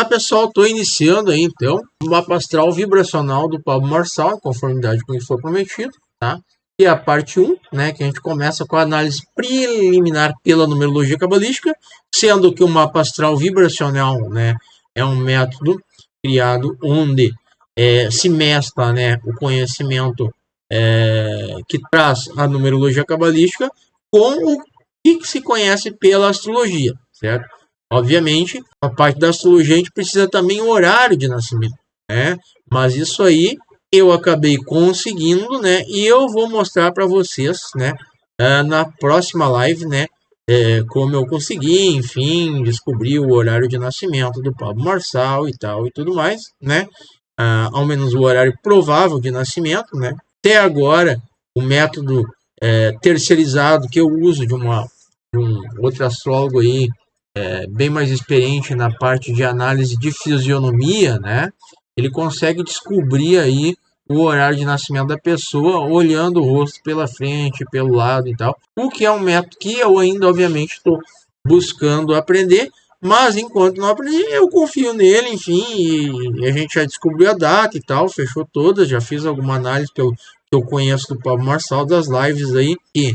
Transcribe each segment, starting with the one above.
Olá pessoal, estou iniciando aí então o mapa astral vibracional do Pablo Marçal, em conformidade com o que foi prometido, tá? E a parte 1, né, que a gente começa com a análise preliminar pela numerologia cabalística, sendo que o mapa astral vibracional, né, é um método criado onde se mescla, né, o conhecimento que traz a numerologia cabalística com o que se conhece pela astrologia, certo? Obviamente, a parte da astrologia a gente precisa também o horário de nascimento, né? Mas isso aí eu acabei conseguindo, né? E eu vou mostrar para vocês, né? Na próxima live, né? Como eu consegui, enfim, descobrir o horário de nascimento do Pablo Marçal e tal e tudo mais, né? Ao menos o horário provável de nascimento, né? Até agora, o método terceirizado que eu uso de um outro astrólogo aí, bem mais experiente na parte de análise de fisionomia, né? Ele consegue descobrir aí o horário de nascimento da pessoa olhando o rosto pela frente, pelo lado e tal. O que é um método que eu ainda, obviamente, estou buscando aprender, mas enquanto não aprendi, eu confio nele, enfim, e a gente já descobriu a data e tal, fechou todas, já fiz alguma análise que eu conheço do Pablo Marçal, das lives aí, que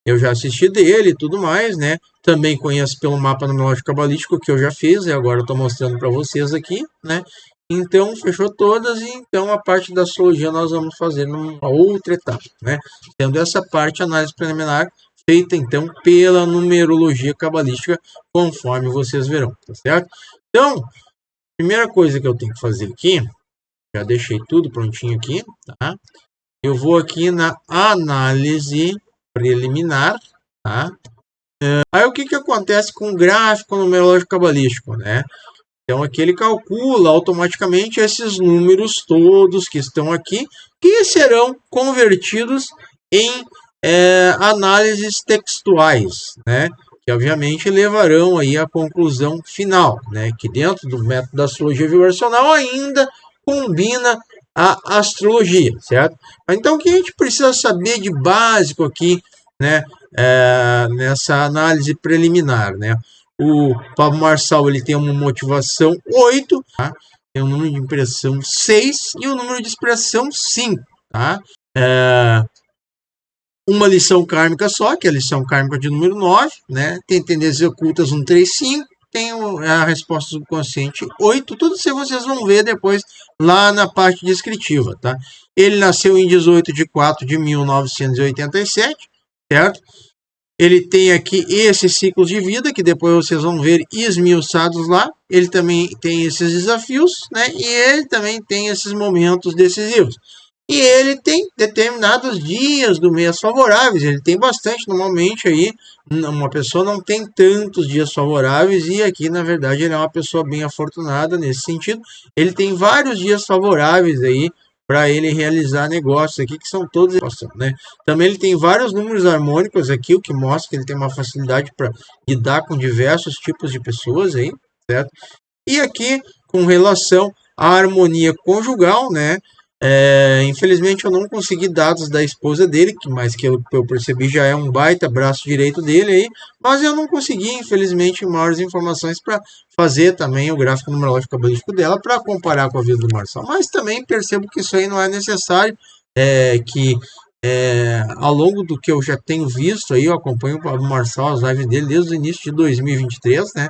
eu já assisti dele e tudo mais, né? Também conheço pelo mapa numerológico cabalístico que eu já fiz e agora estou mostrando para vocês aqui, né? Então, fechou todas e então a parte da astrologia nós vamos fazer numa outra etapa, né? Tendo essa parte, análise preliminar, feita então pela numerologia cabalística, conforme vocês verão, tá certo? Então, primeira coisa que eu tenho que fazer aqui, já deixei tudo prontinho aqui, tá? Eu vou aqui na análise preliminar, tá? Aí o que acontece com o gráfico numerológico cabalístico, né? Então aqui ele calcula automaticamente esses números todos que estão aqui, que serão convertidos em análises textuais, né? Que obviamente levarão aí à conclusão final, né? Que dentro do método da astrologia vibracional ainda combina a astrologia, certo? Então o que a gente precisa saber de básico aqui, né? Nessa análise preliminar, né? O Pablo Marçal ele tem uma motivação 8, tá? Tem um número de impressão 6 e um número de expressão 5, tá? Uma lição kármica só, que é a lição kármica de número 9, né? Tem tendências ocultas 1, 3, 5. Tem a resposta subconsciente 8. Tudo isso vocês vão ver depois lá na parte descritiva, tá? Ele nasceu em 18 de 4 de 1987, certo? Ele tem aqui esses ciclos de vida, que depois vocês vão ver esmiuçados lá. Ele também tem esses desafios, né? E ele também tem esses momentos decisivos. E ele tem determinados dias do mês favoráveis. Ele tem bastante, normalmente aí. Uma pessoa não tem tantos dias favoráveis. E aqui, na verdade, ele é uma pessoa bem afortunada nesse sentido. Ele tem vários dias favoráveis aí para ele realizar negócios aqui, que são todos, né? Também ele tem vários números harmônicos aqui, o que mostra que ele tem uma facilidade para lidar com diversos tipos de pessoas aí, certo? E aqui, com relação à harmonia conjugal, né? Infelizmente eu não consegui dados da esposa dele, mas que eu percebi já é um baita braço direito dele aí, mas eu não consegui, infelizmente, maiores informações para fazer também o gráfico numerológico cabalístico dela para comparar com a vida do Marçal. Mas também percebo que isso aí não é necessário, ao longo do que eu já tenho visto aí, eu acompanho o Marçal, as lives dele desde o início de 2023, né?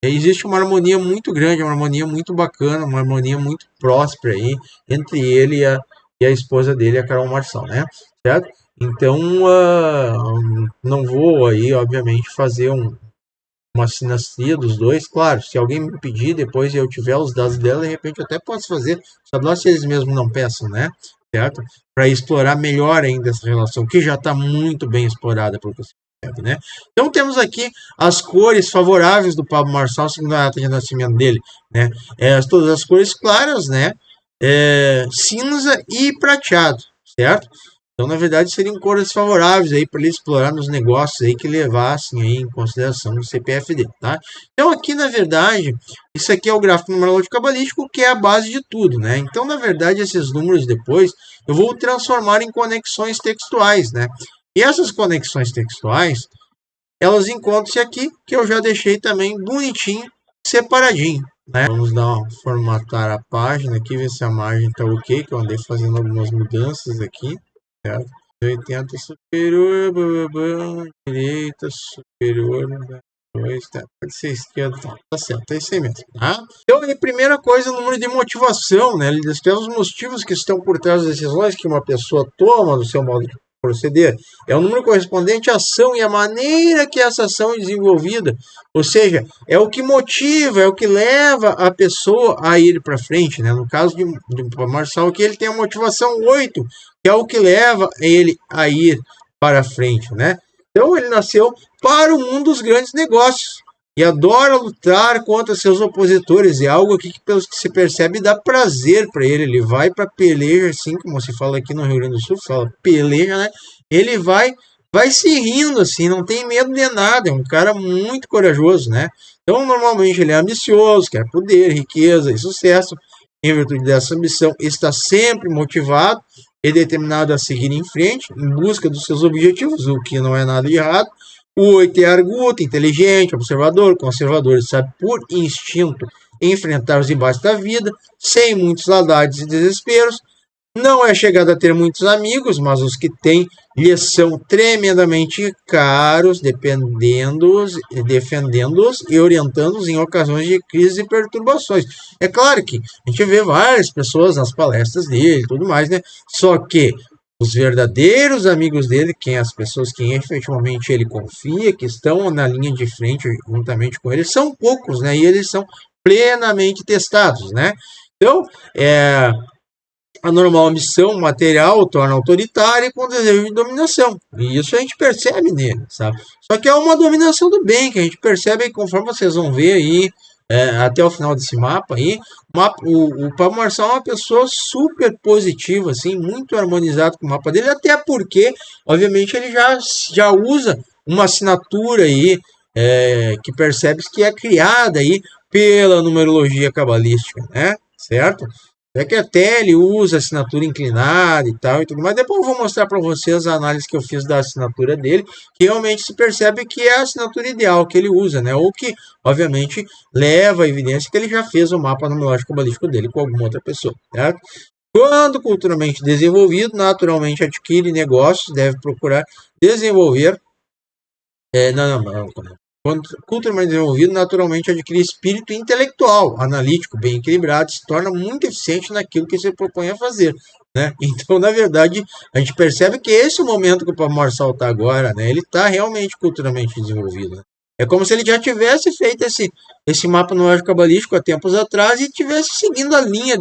Existe uma harmonia muito grande, uma harmonia muito bacana, uma harmonia muito próspera aí entre ele e a esposa dele, a Carol Marçal, né? Certo? Então, não vou aí, obviamente, fazer uma sinastria dos dois. Claro, se alguém me pedir depois e eu tiver os dados dela, de repente eu até posso fazer, sabe lá se eles mesmos não peçam, né? Certo? Para explorar melhor ainda essa relação, que já está muito bem explorada por você. Né? Então temos aqui as cores favoráveis do Pablo Marçal segundo a data de nascimento dele, né? Todas as cores claras, né? Cinza e prateado, certo? Então na verdade seriam cores favoráveis aí para ele explorar nos negócios aí que levassem aí em consideração o CPF dele, tá? Então aqui na verdade isso aqui é o gráfico numerológico cabalístico, que é a base de tudo, né? Então na verdade esses números depois eu vou transformar em conexões textuais, né? E essas conexões textuais, elas encontram-se aqui, que eu já deixei também bonitinho, separadinho, né? Vamos formatar a página aqui, ver se a margem está ok, que eu andei fazendo algumas mudanças aqui, certo? 80 superior, direita, superior, 2, tá, pode ser esquerda, tá certo, é isso aí mesmo, tá? Então, a primeira coisa, o número de motivação, né? Ele descreve os motivos que estão por trás das decisões que uma pessoa toma no seu modo de proceder. É o número correspondente à ação e a maneira que essa ação é desenvolvida. Ou seja, é o que motiva, é o que leva a pessoa a ir para frente, né? No caso de Marçal aqui, ele tem a motivação 8, que é o que leva ele a ir para frente, né? Então ele nasceu para o mundo dos grandes negócios e adora lutar contra seus opositores. É algo aqui que, pelo que se percebe, dá prazer para ele. Ele vai para peleja, assim como se fala aqui no Rio Grande do Sul, fala peleja, né? Ele vai se rindo, assim, não tem medo de nada. É um cara muito corajoso, né? Então, normalmente, ele é ambicioso, quer poder, riqueza e sucesso. Em virtude dessa ambição, está sempre motivado e determinado a seguir em frente, em busca dos seus objetivos, o que não é nada de errado. O 8 é arguto, inteligente, observador, conservador, sabe por instinto enfrentar os embates da vida, sem muitos saudades e desesperos. Não é chegado a ter muitos amigos, mas os que tem lhe são tremendamente caros, defendendo-os e orientando-os em ocasiões de crise e perturbações. É claro que a gente vê várias pessoas nas palestras dele e tudo mais, né? Só que os verdadeiros amigos dele, as pessoas que efetivamente ele confia, que estão na linha de frente juntamente com ele, são poucos, né? E eles são plenamente testados, né? Então, a normal ambição material torna autoritária com desejo de dominação. E isso a gente percebe nele, sabe? Só que é uma dominação do bem, que a gente percebe conforme vocês vão ver aí, até o final desse mapa aí. O Pablo Marçal é uma pessoa super positiva, assim, muito harmonizado com o mapa dele, até porque, obviamente, ele já usa uma assinatura aí, que percebe que é criada aí pela numerologia cabalística, né? Certo? É que até ele usa assinatura inclinada e tal e tudo mais. Depois eu vou mostrar para vocês a análise que eu fiz da assinatura dele, que realmente se percebe que é a assinatura ideal que ele usa, né? Ou que, obviamente, leva a evidência que ele já fez o mapa numerológico cabalístico dele com alguma outra pessoa, certo? Quando culturalmente desenvolvido, naturalmente adquire negócios, deve procurar desenvolver. Quando culturalmente desenvolvido, naturalmente adquire espírito intelectual, analítico, bem equilibrado, se torna muito eficiente naquilo que se propõe a fazer, né? Então, na verdade, a gente percebe que esse é o momento que o Pablo Marçal está agora, né? Ele está realmente culturalmente desenvolvido, né? É como se ele já tivesse feito esse mapa numérico cabalístico há tempos atrás e tivesse seguindo a linha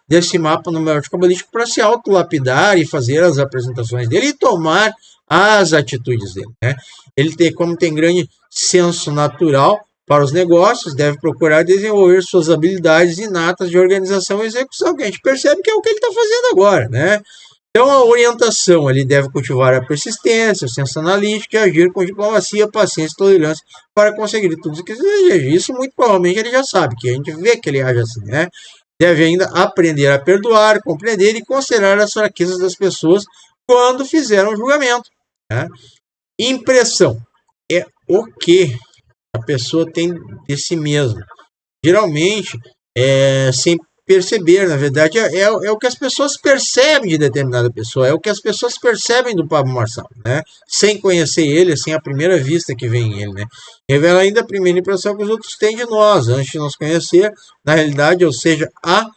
desse mapa numérico cabalístico para se autolapidar e fazer as apresentações dele e tomar as atitudes dele, né? Ele como tem grande senso natural para os negócios, deve procurar desenvolver suas habilidades inatas de organização e execução, que a gente percebe que é o que ele está fazendo agora, né? Então, a orientação, ele deve cultivar a persistência, o senso analítico e agir com diplomacia, paciência e tolerância para conseguir tudo o que deseja. Isso, muito provavelmente, ele já sabe, que a gente vê que ele age assim, né? Deve ainda aprender a perdoar, compreender e considerar as fraquezas das pessoas quando fizeram um julgamento, né? Impressão é o que a pessoa tem de si mesma. Geralmente, sem perceber, na verdade, é o que as pessoas percebem de determinada pessoa, é o que as pessoas percebem do Pablo Marçal, né? Sem conhecer ele, assim, a primeira vista que vem em ele, né? Revela ainda a primeira impressão que os outros têm de nós, antes de nos conhecer, na realidade, ou seja, a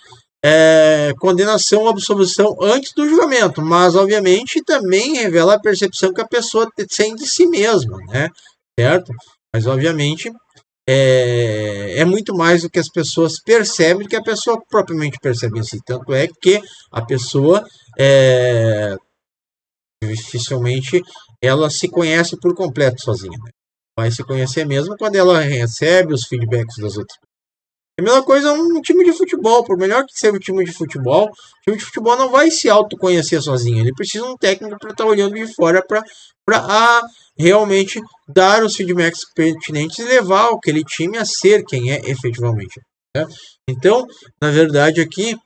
condenação ou absolvição antes do julgamento, mas obviamente também revela a percepção que a pessoa tem de si mesma, né? Certo? Mas obviamente é muito mais do que as pessoas percebem do que a pessoa propriamente percebe em si. Tanto é que a pessoa dificilmente ela se conhece por completo sozinha, né? Vai se conhecer mesmo quando ela recebe os feedbacks das outras. A mesma coisa um time de futebol, por melhor que seja o time de futebol não vai se autoconhecer sozinho. Ele precisa de um técnico para estar olhando de fora para realmente dar os feedbacks pertinentes e levar aquele time a ser quem é efetivamente, né? Então, na verdade, aqui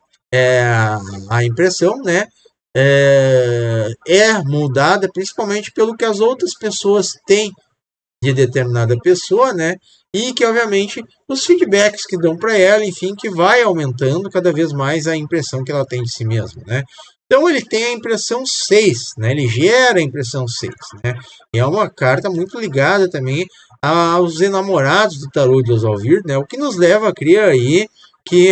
a impressão, né, é moldada principalmente pelo que as outras pessoas têm de determinada pessoa, né? e que, obviamente, os feedbacks que dão para ela, enfim, que vai aumentando cada vez mais a impressão que ela tem de si mesma, né? Então ele tem a impressão 6, né? Ele gera a impressão 6, né? E é uma carta muito ligada também aos enamorados do tarô de Osalvir, né? O que nos leva a crer aí que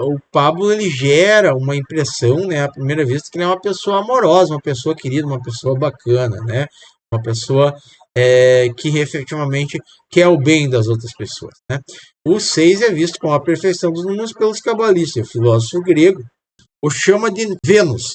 o Pablo ele gera uma impressão, né, à primeira vista, que ele é uma pessoa amorosa, uma pessoa querida, uma pessoa bacana, né, uma pessoa que efetivamente quer o bem das outras pessoas, né. O 6 é visto como a perfeição dos números pelos cabalistas. O filósofo grego o chama de Vênus,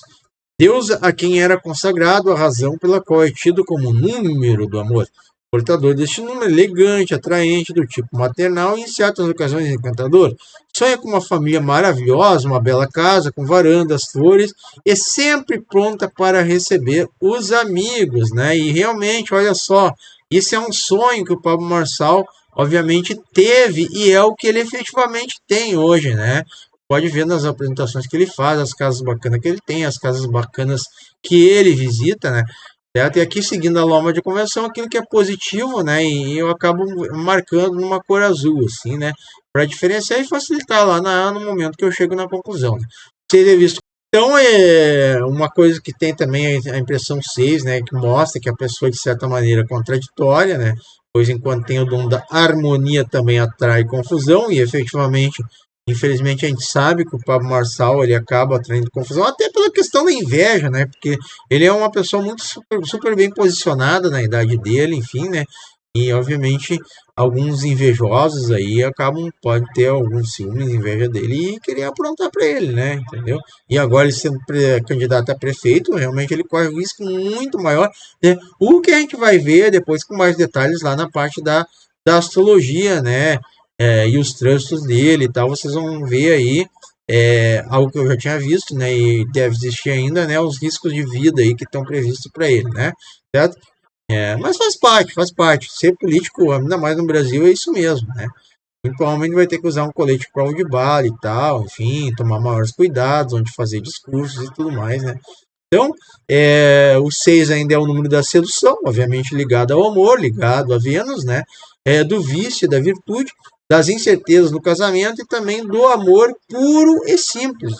deusa a quem era consagrado a razão pela qual é tido como número do amor. Portador deste número elegante, atraente, do tipo maternal e em certas ocasiões encantador. Sonha com uma família maravilhosa, uma bela casa com varandas, flores e sempre pronta para receber os amigos, né? E realmente, olha só, isso é um sonho que o Pablo Marçal obviamente teve e é o que ele efetivamente tem hoje, né? Pode ver nas apresentações que ele faz, as casas bacanas que ele tem, as casas bacanas que ele visita, né? Certo? E aqui, seguindo a norma de convenção, aquilo que é positivo, né? E eu acabo marcando numa cor azul, assim, né? Para diferenciar e facilitar lá no momento que eu chego na conclusão. Né? Seria visto. Então, é uma coisa que tem também a impressão 6, né? Que mostra que a pessoa, de certa maneira, é contraditória, né? Pois enquanto tem o dom da harmonia, também atrai confusão, e efetivamente infelizmente a gente sabe que o Pablo Marçal ele acaba atraindo confusão, até pela questão da inveja, né? Porque ele é uma pessoa muito super bem posicionada na idade dele, enfim, né? E obviamente alguns invejosos aí pode ter alguns ciúmes, inveja dele e querer aprontar para ele, né? Entendeu? E agora ele sendo candidato a prefeito, realmente ele corre um risco muito maior, né? O que a gente vai ver depois com mais detalhes lá na parte da astrologia, né? E os trânsitos dele e tal, vocês vão ver aí algo que eu já tinha visto, né, e deve existir ainda, né, os riscos de vida aí que estão previstos para ele, né, certo? Mas faz parte. Ser político, ainda mais no Brasil, é isso mesmo, né? Muito provavelmente vai ter que usar um colete prova de bala e tal, enfim, tomar maiores cuidados, onde fazer discursos e tudo mais, né? Então, o 6 ainda é o número da sedução, obviamente ligado ao amor, ligado a Vênus, né? Do vício, da virtude, das incertezas no casamento e também do amor puro e simples.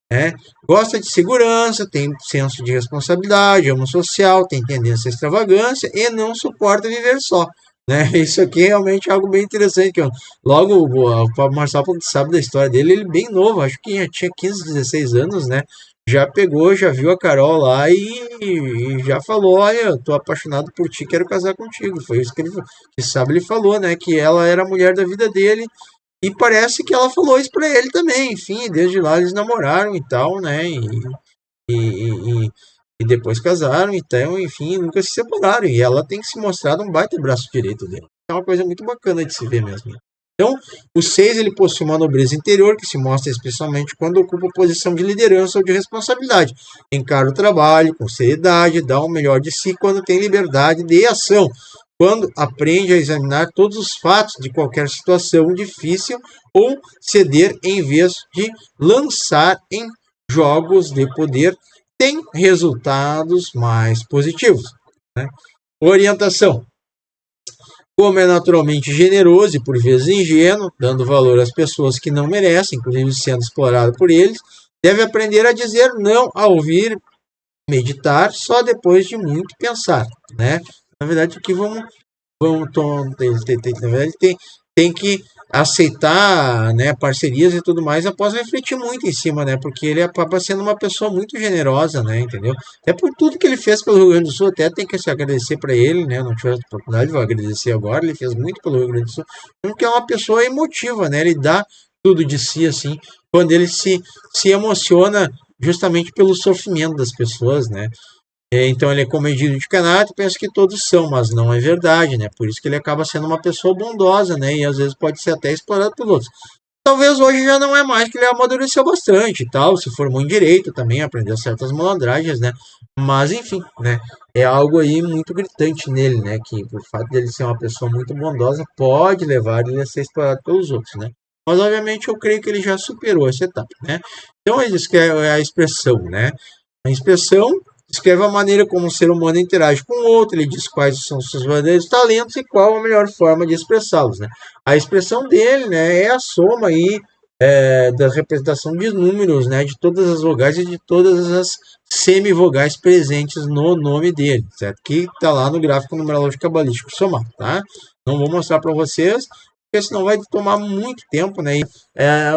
Né? Gosta de segurança, tem senso de responsabilidade, ama social, tem tendência à extravagância e não suporta viver só. Né? Isso aqui é realmente algo bem interessante. Que, logo, o Pablo Marçal sabe da história dele, ele bem novo, acho que já tinha 15, 16 anos, né? Já pegou, já viu a Carol lá e já falou, olha, eu tô apaixonado por ti, quero casar contigo. Foi isso que ele falou, né? Que ela era a mulher da vida dele e parece que ela falou isso pra ele também. Enfim, desde lá eles namoraram e tal, né? E, e, e depois casaram, então, enfim, nunca se separaram. E ela tem se mostrado um baita braço direito dele. É uma coisa muito bacana de se ver mesmo. Então, o 6 ele possui uma nobreza interior que se mostra especialmente quando ocupa posição de liderança ou de responsabilidade. Encara o trabalho com seriedade, dá o melhor de si quando tem liberdade de ação. Quando aprende a examinar todos os fatos de qualquer situação difícil ou ceder em vez de lançar em jogos de poder, tem resultados mais positivos. Né? Orientação. Como é naturalmente generoso e por vezes ingênuo, dando valor às pessoas que não merecem, inclusive sendo explorado por eles, deve aprender a dizer não, a ouvir, meditar só depois de muito pensar, né? Na verdade, aqui na verdade, tem que aceitar, né, parcerias e tudo mais após refletir muito em cima, né? Porque ele acaba sendo uma pessoa muito generosa, né? Entendeu? Até por tudo que ele fez pelo Rio Grande do Sul, até tem que se agradecer para ele, né? Não tive a oportunidade, vou agradecer agora. Ele fez muito pelo Rio Grande do Sul, porque é uma pessoa emotiva, né? Ele dá tudo de si, assim, quando ele se emociona justamente pelo sofrimento das pessoas, né? Então ele é comedido de caráter, penso que todos são, mas não é verdade, né? Por isso que ele acaba sendo uma pessoa bondosa, né? E às vezes pode ser até explorado pelos outros. Talvez hoje já não é mais, que ele amadureceu bastante e tal, se formou em direito também, aprendeu certas malandragens, né? Mas enfim, né? É algo aí muito gritante nele, né? Que por fato dele ser uma pessoa muito bondosa, pode levar ele a ser explorado pelos outros, né? Mas obviamente eu creio que ele já superou essa etapa, né? Então é isso que é a expressão, né? A expressão Descreve a maneira como um ser humano interage com o outro, ele diz quais são os seus verdadeiros talentos e qual a melhor forma de expressá-los, né? A expressão dele, né, é a soma aí da representação de números, né, de todas as vogais e de todas as semivogais presentes no nome dele, certo? Que está lá no gráfico numerológico cabalístico somado, tá? Não vou mostrar para vocês, porque senão vai tomar muito tempo, né?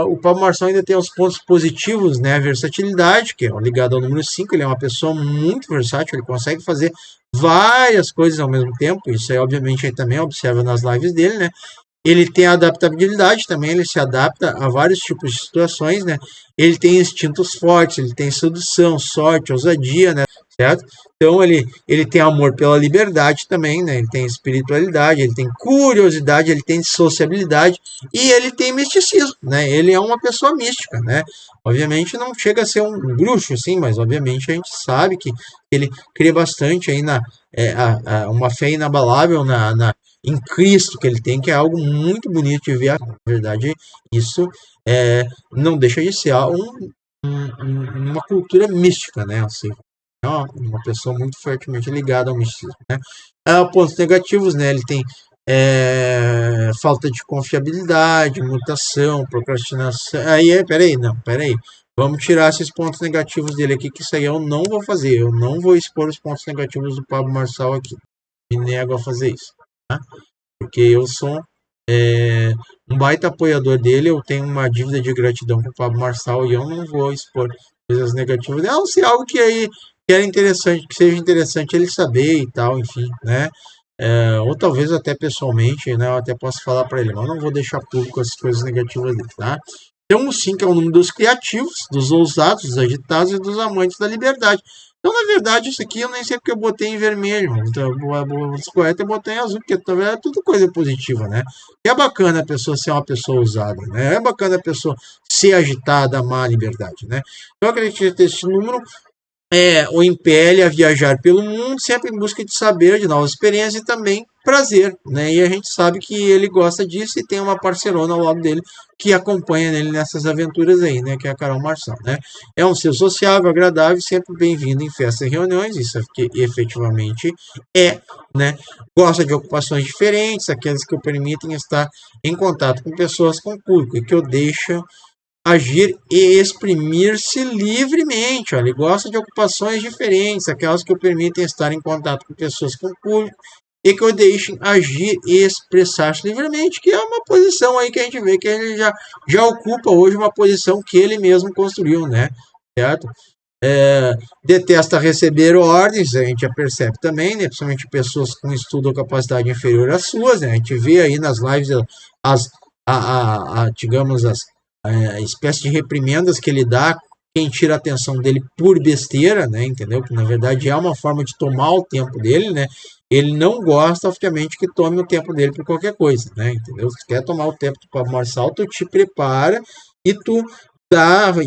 O Pablo Marçal ainda tem os pontos positivos, né? A versatilidade, que é ligado ao número 5, ele é uma pessoa muito versátil, ele consegue fazer várias coisas ao mesmo tempo, isso aí obviamente aí também observa nas lives dele, né? Ele tem a adaptabilidade também, ele se adapta a vários tipos de situações, né? Ele tem instintos fortes, ele tem sedução, sorte, ousadia, né? Certo? Então ele tem amor pela liberdade também, né? Ele tem espiritualidade, ele tem curiosidade, ele tem sociabilidade e ele tem misticismo, né? Ele é uma pessoa mística, né? Obviamente não chega a ser um bruxo, assim, mas obviamente a gente sabe que ele crê bastante aí uma fé inabalável em Cristo que ele tem, que é algo muito bonito de ver. Na verdade, isso não deixa de ser uma cultura mística, né? Assim, é uma pessoa muito fortemente ligada ao misticismo, né? Pontos negativos, né? Ele tem falta de confiabilidade, mutação, procrastinação. Peraí. Vamos tirar esses pontos negativos dele aqui, que isso aí eu não vou fazer. Eu não vou expor os pontos negativos do Pablo Marçal aqui. Me nego a fazer isso. Tá? Porque eu sou um baita apoiador dele, eu tenho uma dívida de gratidão com o Pablo Marçal e eu não vou expor coisas negativas. Não, se algo que era interessante, que seja interessante ele saber e tal, enfim, né? Ou talvez até pessoalmente, né? Eu até posso falar para ele, mas eu não vou deixar público as coisas negativas dele, tá? Então, o 5 é o número dos criativos, dos ousados, dos agitados e dos amantes da liberdade. Então, na verdade, isso aqui eu nem sei porque eu botei em vermelho. Então, o correto é botar em azul, porque também é tudo coisa positiva, né? E é bacana a pessoa ser uma pessoa ousada, né? É bacana a pessoa ser agitada, amar a liberdade, né? Então, eu acredito que esse número o impele a viajar pelo mundo, sempre em busca de saber, de novas experiências e também prazer, né? E a gente sabe que ele gosta disso e tem uma parcerona ao lado dele que acompanha ele nessas aventuras aí, né? Que é a Carol Marçal, né? É um ser sociável, agradável, sempre bem-vindo em festas e reuniões, isso é que efetivamente né? Gosta de ocupações diferentes, aquelas que o permitem estar em contato com pessoas com público e que o deixam agir e exprimir-se livremente. Ele gosta de ocupações diferentes, aquelas que o permitem estar em contato com pessoas com público e que o deixem agir e expressar-se livremente, que é uma posição aí que a gente vê que ele já ocupa hoje uma posição que ele mesmo construiu, né? Certo? Detesta receber ordens, a gente já percebe também, né? Principalmente pessoas com estudo ou capacidade inferior às suas, né? A gente vê aí nas lives digamos, a espécie de reprimendas que ele dá quem tira a atenção dele por besteira, né? Entendeu? Que na verdade é uma forma de tomar o tempo dele, né? Ele não gosta, obviamente, que tome o tempo dele por qualquer coisa, né? Entendeu? Se quer tomar o tempo do Pablo Marçal, tu te prepara e tu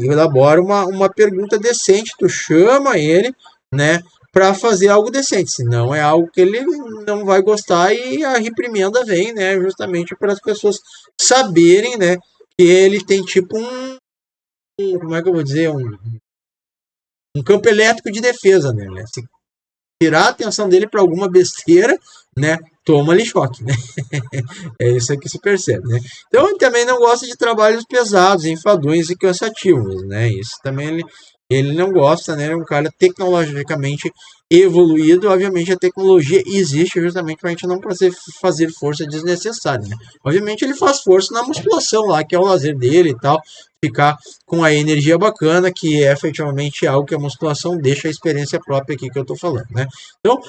elabora uma pergunta decente, tu chama ele, né? Para fazer algo decente, senão é algo que ele não vai gostar e a reprimenda vem, né? Justamente para as pessoas saberem, né? Que ele tem tipo como é que eu vou dizer, um campo elétrico de defesa, né? Se tirar a atenção dele para alguma besteira, né? Toma-lhe choque, né? É isso que se percebe, né? Então ele também não gosta de trabalhos pesados, enfadonhos e cansativos, né? Isso também ele não gosta, né? Ele é um cara tecnologicamente evoluído. Obviamente a tecnologia existe justamente para a gente não fazer força desnecessária, né? Obviamente ele faz força na musculação lá, que é o lazer dele e tal, ficar com a energia bacana, que é efetivamente algo que a musculação deixa a experiência própria aqui que eu estou falando, né? Então,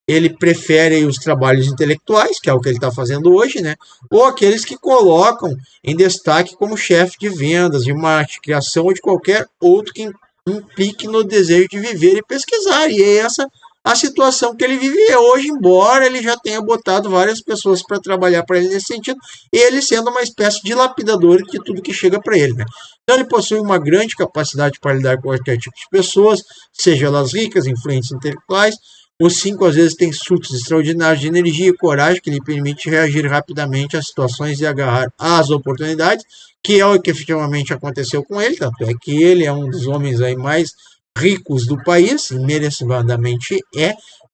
ele prefere os trabalhos intelectuais, que é o que ele está fazendo hoje, né? Ou aqueles que colocam em destaque como chefe de vendas, de marketing, criação ou de qualquer outro que implique no desejo de viver e pesquisar. E é essa a situação que ele vive hoje, embora ele já tenha botado várias pessoas para trabalhar para ele nesse sentido, ele sendo uma espécie de lapidador de tudo que chega para ele, né? Então ele possui uma grande capacidade para lidar com qualquer tipo de pessoas, seja elas ricas, influentes, intelectuais. O 5 às vezes tem surtos extraordinários de energia e coragem que lhe permite reagir rapidamente às situações e agarrar as oportunidades, que é o que efetivamente aconteceu com ele, tanto é que ele é um dos homens aí mais ricos do país, e merecidamente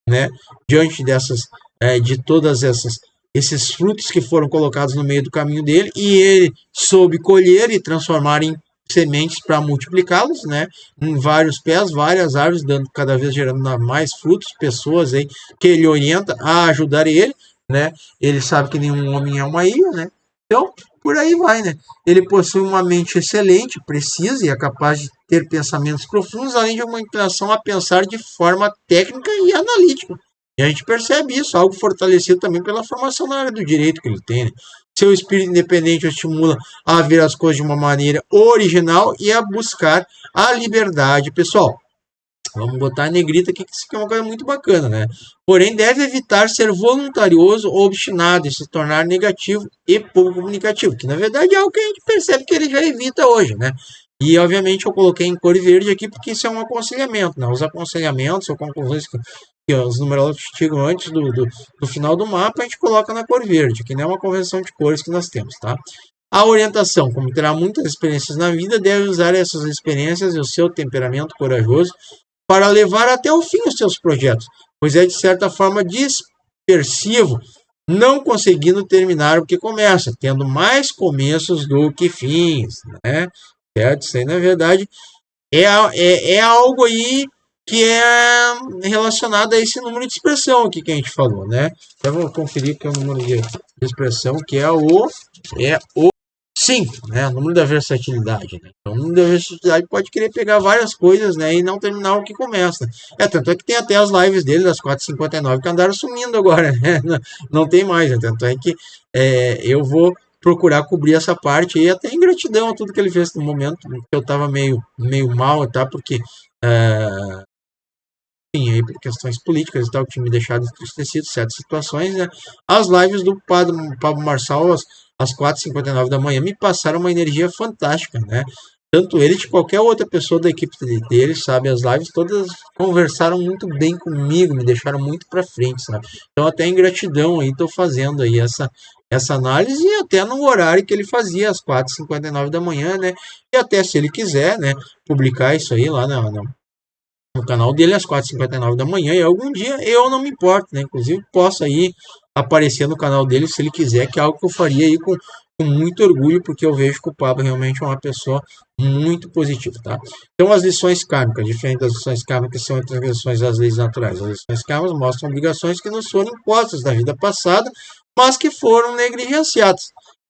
né, diante de todas esses frutos que foram colocados no meio do caminho dele, e ele soube colher e transformar em sementes para multiplicá-los, né, em vários pés, várias árvores, dando cada vez gerando mais frutos, pessoas aí que ele orienta a ajudar ele, né, ele sabe que nenhum homem é uma ilha, né, então por aí vai, né, ele possui uma mente excelente, precisa e é capaz de ter pensamentos profundos, além de uma inclinação a pensar de forma técnica e analítica. E a gente percebe isso, algo fortalecido também pela formação na área do direito que ele tem, né? Seu espírito independente o estimula a ver as coisas de uma maneira original e a buscar a liberdade pessoal. Vamos botar em negrita aqui, que isso aqui é uma coisa muito bacana, né? Porém, deve evitar ser voluntarioso ou obstinado e se tornar negativo e pouco comunicativo, que na verdade é algo que a gente percebe que ele já evita hoje, né? E, obviamente, eu coloquei em cor verde aqui porque isso é um aconselhamento, né? Os aconselhamentos ou conclusões que os numerólogos chegam antes do final do mapa, a gente coloca na cor verde, que não é uma convenção de cores que nós temos, tá? A orientação, como terá muitas experiências na vida, deve usar essas experiências e o seu temperamento corajoso para levar até o fim os seus projetos, pois é de certa forma dispersivo, não conseguindo terminar o que começa, tendo mais começos do que fins, né? Certo? Isso aí, na verdade, é algo aí que é relacionado a esse número de expressão aqui que a gente falou, né? Então, vamos conferir que é o número de expressão, que é o 5, né? O número da versatilidade, né? Então, o número da versatilidade pode querer pegar várias coisas, né? E não terminar o que começa. Tanto é que tem até as lives dele, das 4h59, que andaram sumindo agora, né? Não tem mais, né? Tanto é que eu vou procurar cobrir essa parte e até em gratidão a tudo que ele fez no momento que eu estava meio mal, tá? Porque enfim, aí por questões políticas e tal, que tinha me deixado entristecido em certas situações, né? As lives do Pablo Marçal às 4h59 da manhã me passaram uma energia fantástica, né? Tanto ele de qualquer outra pessoa da equipe dele, sabe? As lives todas conversaram muito bem comigo, me deixaram muito para frente, sabe? Então até em gratidão aí estou fazendo aí essa análise e até no horário que ele fazia às 4h59 da manhã, né? E até se ele quiser, né, publicar isso aí lá no canal dele às 4h59 da manhã e algum dia eu não me importo, né? Inclusive posso aí aparecer no canal dele se ele quiser, que é algo que eu faria aí com muito orgulho, porque eu vejo que o Pablo realmente é uma pessoa muito positiva, tá? Então as lições kármicas, diferente das lições kármicas, são transgressões às leis naturais. As lições kármicas mostram obrigações que nos foram impostas na vida passada, mas que foram negligenciadas.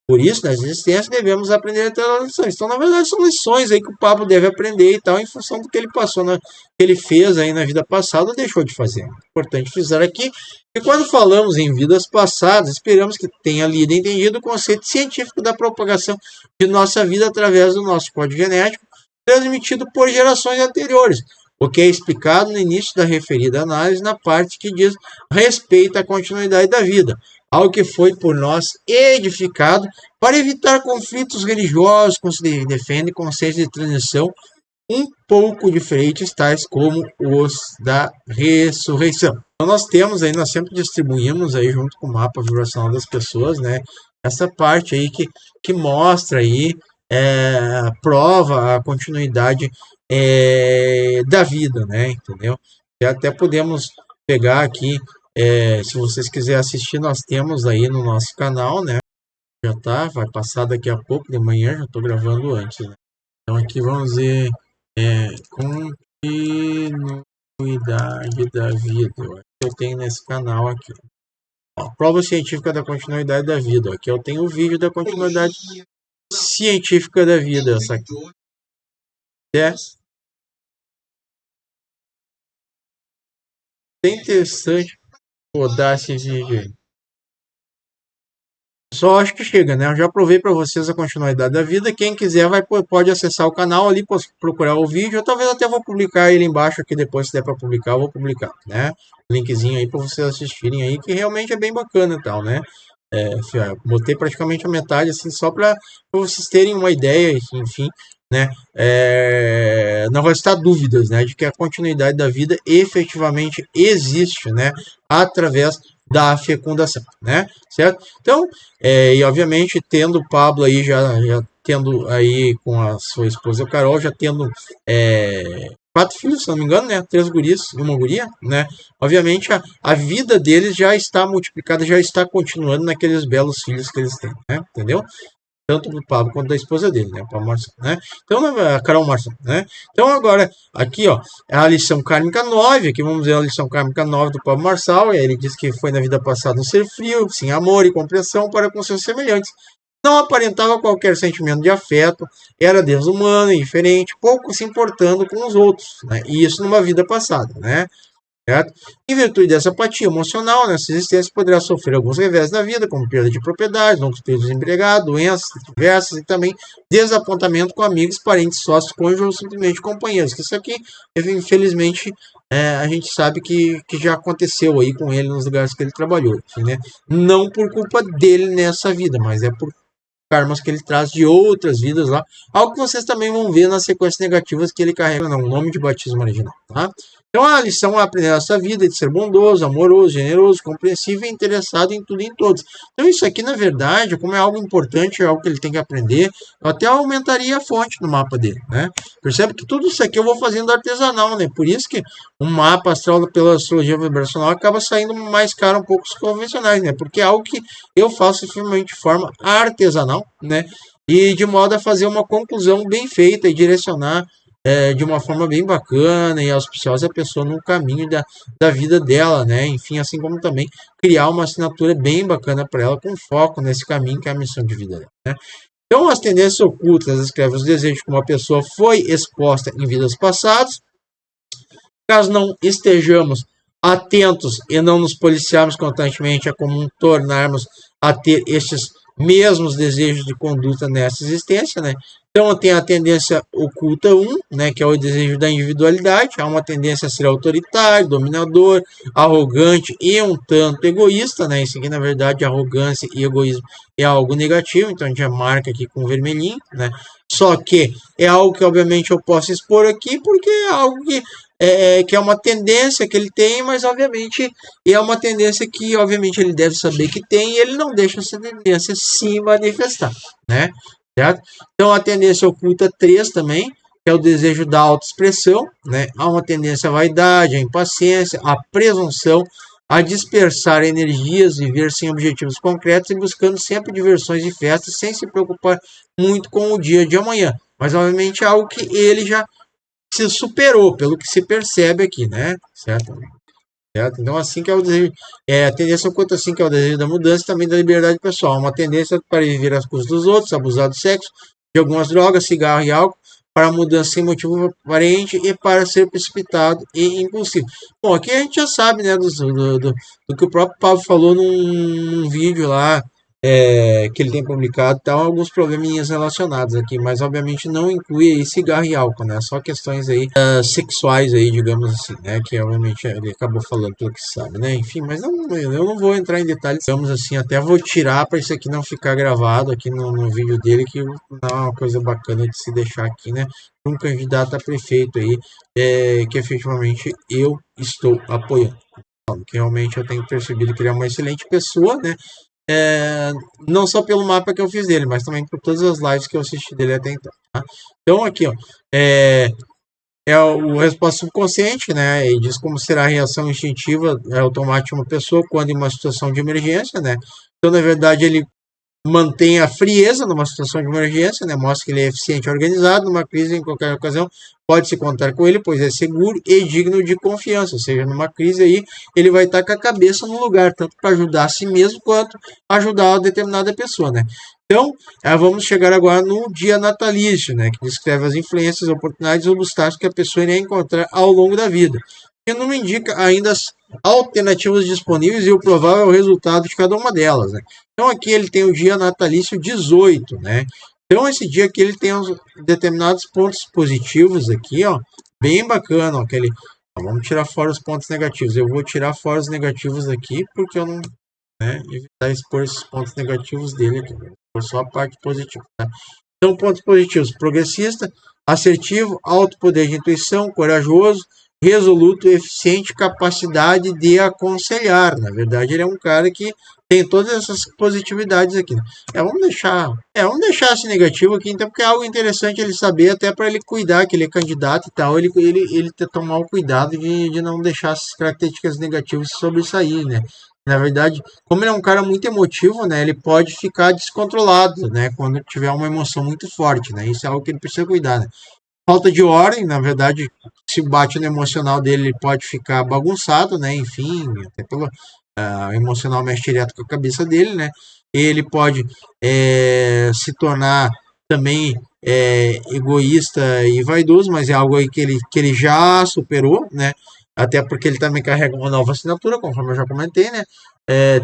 Por isso, nas existências, devemos aprender a ter as lições. Então, na verdade, são lições aí que o Pablo deve aprender e tal, em função do que ele passou, que ele fez aí na vida passada ou deixou de fazer. Importante frisar aqui que quando falamos em vidas passadas, esperamos que tenha lido e entendido o conceito científico da propagação de nossa vida através do nosso código genético, transmitido por gerações anteriores, o que é explicado no início da referida análise na parte que diz respeito à continuidade da vida, algo que foi por nós edificado para evitar conflitos religiosos, quando se defende conceitos de transição um pouco diferentes, tais como os da ressurreição. Então nós temos aí, nós sempre distribuímos aí junto com o mapa vibracional das pessoas, né? Essa parte aí que mostra aí, prova a continuidade da vida, né? Entendeu? E até podemos pegar aqui, se vocês quiserem assistir, nós temos aí no nosso canal, né? Já tá, vai passar daqui a pouco, de manhã, já estou gravando antes, né? Então aqui vamos ver continuidade da vida. Eu tenho nesse canal aqui. Ó, prova científica da continuidade da vida. Aqui eu tenho o vídeo da continuidade científica da vida. Essa aqui. É interessante rodar esse vídeo aí. Só acho que chega, né? Eu já provei para vocês a continuidade da vida. Quem quiser pode acessar o canal ali, procurar o vídeo. Eu talvez até vou publicar ele embaixo aqui depois, se der para publicar, eu vou publicar, né? Linkzinho aí para vocês assistirem aí, que realmente é bem bacana e tal, né? Botei praticamente a metade, assim, só para vocês terem uma ideia, enfim, né? Não vai estar dúvidas, né? De que a continuidade da vida efetivamente existe, né? Através da fecundação, né? Certo? Então, e obviamente tendo o Pablo aí já tendo aí com a sua esposa Carol, já tendo 4 filhos, se não me engano, né? 3 guris e uma guria, né? Obviamente a vida deles já está multiplicada, já está continuando naqueles belos filhos que eles têm, né? Entendeu? Tanto do Pablo quanto da esposa dele, né? Pablo Marçal, né? Então, a Carol Marçal, né? Então, agora, aqui, ó, é a lição kármica 9, aqui vamos ver a lição kármica 9 do Pablo Marçal, e aí ele diz que foi na vida passada um ser frio, sem amor e compreensão para com seus semelhantes. Não aparentava qualquer sentimento de afeto, era desumano, indiferente, pouco se importando com os outros, né? E isso numa vida passada, né? Certo? Em virtude dessa apatia emocional, nessa existência poderá sofrer alguns revés na vida, como perda de propriedades, longos períodos desempregado, doenças diversas e também desapontamento com amigos, parentes, sócios, cônjuges ou simplesmente companheiros. Que isso aqui, infelizmente, a gente sabe que já aconteceu aí com ele nos lugares que ele trabalhou, né? Não por culpa dele nessa vida, mas é por karmas que ele traz de outras vidas lá. Algo que vocês também vão ver nas sequências negativas que ele carrega no nome de batismo original, tá? Então a lição é aprender essa vida de ser bondoso, amoroso, generoso, compreensível e interessado em tudo e em todos. Então isso aqui, na verdade, como é algo importante, é algo que ele tem que aprender, eu até aumentaria a fonte no mapa dele, né? Percebe que tudo isso aqui eu vou fazendo artesanal, né? Por isso que um mapa astral pela astrologia vibracional acaba saindo mais caro um pouco os convencionais, né? Porque é algo que eu faço firmemente de forma artesanal, né? E de modo a fazer uma conclusão bem feita e direcionar de uma forma bem bacana e auspiciosa a pessoa no caminho da vida dela, né? Enfim, assim como também criar uma assinatura bem bacana para ela com foco nesse caminho que é a missão de vida dela, né? Então, as tendências ocultas descrevem os desejos que uma pessoa foi exposta em vidas passadas. Caso não estejamos atentos e não nos policiarmos constantemente, é comum tornarmos a ter estes mesmos desejos de conduta nessa existência, né? Então tem a tendência oculta 1, né, que é o desejo da individualidade, há uma tendência a ser autoritário, dominador, arrogante e um tanto egoísta, né? Isso aqui, na verdade, arrogância e egoísmo é algo negativo, então a gente já marca aqui com vermelhinho, né? Só que é algo que, obviamente, eu posso expor aqui, porque é algo que é uma tendência que ele tem, mas obviamente é uma tendência que obviamente ele deve saber que tem e ele não deixa essa tendência se manifestar, né? Certo? Então a tendência oculta 3 também, que é o desejo da autoexpressão, né? Há uma tendência à vaidade, à impaciência, à presunção, a dispersar energias, viver sem objetivos concretos e buscando sempre diversões e festas sem se preocupar muito com o dia de amanhã. Mas obviamente é algo que ele já se superou, pelo que se percebe aqui, né? Certo? Então, assim que é o desejo, a tendência oculta, assim que é o desejo da mudança e também da liberdade pessoal. Uma tendência para viver às custas dos outros, abusar do sexo, de algumas drogas, cigarro e álcool, para mudança sem motivo aparente e para ser precipitado e impulsivo. Bom, aqui a gente já sabe, né, do que o próprio Pablo falou num vídeo lá, que ele tem publicado, tá, alguns probleminhas relacionados aqui, mas obviamente não inclui aí cigarro e álcool, né? Só questões aí sexuais aí, digamos assim, né? Que obviamente ele acabou falando pelo que sabe, né? Enfim, mas eu não vou entrar em detalhes, digamos assim, até vou tirar para isso aqui não ficar gravado aqui no vídeo dele, que não é uma coisa bacana de se deixar aqui, né? Um candidato a prefeito aí, que efetivamente eu estou apoiando. Que realmente eu tenho percebido que ele é uma excelente pessoa, né? Não só pelo mapa que eu fiz dele, mas também por todas as lives que eu assisti dele até então. Tá? Então aqui, ó, o resposta subconsciente, né? E diz como será a reação instintiva automática de uma pessoa quando em uma situação de emergência, né? Então, na verdade, ele mantém a frieza numa situação de emergência, né? Mostra que ele é eficiente e organizado numa crise em qualquer ocasião. Pode-se contar com ele, pois é seguro e digno de confiança. Ou seja, numa crise aí, ele vai estar com a cabeça no lugar, tanto para ajudar a si mesmo, quanto ajudar a determinada pessoa, né? Então, vamos chegar agora no dia natalício, né? Que descreve as influências, oportunidades ou obstáculos que a pessoa irá encontrar ao longo da vida. E não indica ainda as alternativas disponíveis e o provável resultado de cada uma delas, né? Então, aqui ele tem o dia natalício 18, né? Então, esse dia aqui ele tem uns determinados pontos positivos aqui, ó, bem bacana, ó, vamos tirar fora os pontos negativos. Eu vou tirar fora os negativos aqui, porque eu não, né, evitar expor esses pontos negativos dele aqui, por só a parte positiva, tá? Então, pontos positivos: progressista, assertivo, alto poder de intuição, corajoso, resoluto, eficiente, capacidade de aconselhar. Na verdade, ele é um cara que tem todas essas positividades aqui, né? Vamos deixar esse negativo aqui, então, porque é algo interessante ele saber, até para ele cuidar, que ele é candidato e tal, ele tomar o cuidado de não deixar essas características negativas sobressair, né? Na verdade, como ele é um cara muito emotivo, né, ele pode ficar descontrolado, né, quando tiver uma emoção muito forte, né? Isso é algo que ele precisa cuidar, né? Falta de ordem, na verdade, se bate no emocional dele, ele pode ficar bagunçado, né? Enfim, até pelo emocional mexe direto com a cabeça dele, né? Ele pode se tornar também egoísta e vaidoso, mas é algo aí que ele já superou, né? Até porque ele também carrega uma nova assinatura, conforme eu já comentei, né?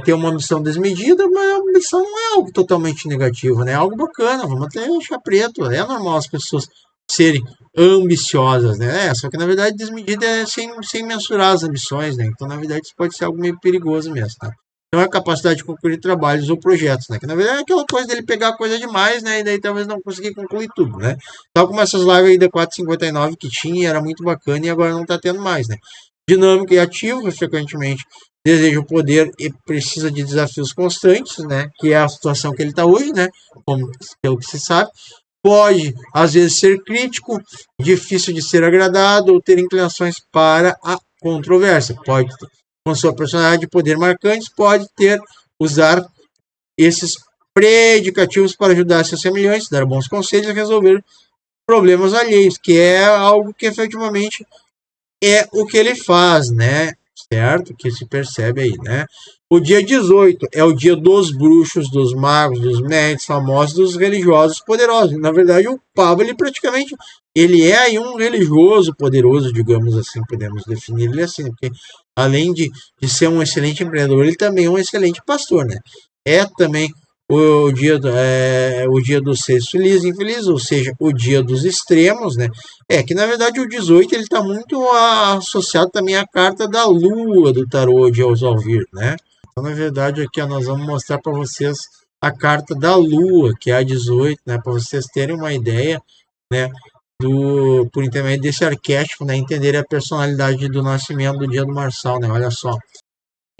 Ter uma missão desmedida, mas a missão não é algo totalmente negativo, né? É algo bacana, vamos até deixar preto. É normal as pessoas serem ambiciosas, né? Só que na verdade desmedida é sem mensurar as ambições, né? Então, na verdade, isso pode ser algo meio perigoso mesmo, tá? Então, é a capacidade de concluir trabalhos ou projetos, né? Que na verdade é aquela coisa dele pegar coisa demais, né? E daí talvez não conseguir concluir tudo, né? Tal como essas lives aí da 459 que tinha, era muito bacana e agora não tá tendo mais, né? Dinâmico e ativo, frequentemente deseja o poder e precisa de desafios constantes, né? Que é a situação que ele está hoje, né? Como, pelo que se sabe. Pode, às vezes, ser crítico, difícil de ser agradado ou ter inclinações para a controvérsia. Pode, com sua personalidade de poder marcantes, pode usar esses predicativos para ajudar seus semelhantes, dar bons conselhos e resolver problemas alheios, que é algo que efetivamente é o que ele faz, né? Certo? Que se percebe aí, né? O dia 18 é o dia dos bruxos, dos magos, dos médicos famosos, dos religiosos poderosos. Na verdade, o Pablo, ele é aí um religioso poderoso, digamos assim, podemos definir ele assim, porque além de ser um excelente empreendedor, ele também é um excelente pastor, né? É também o dia dos seres felizes e infelizes, ou seja, o dia dos extremos, né? Que na verdade o 18 ele está muito associado também à carta da lua do tarô de Oswaldir, né? Então, na verdade, aqui ó, nós vamos mostrar para vocês a carta da lua, que é a 18, né? Para vocês terem uma ideia, né? Por intermédio desse arquétipo, né? Entender a personalidade do nascimento do dia do Marçal, né? Olha só.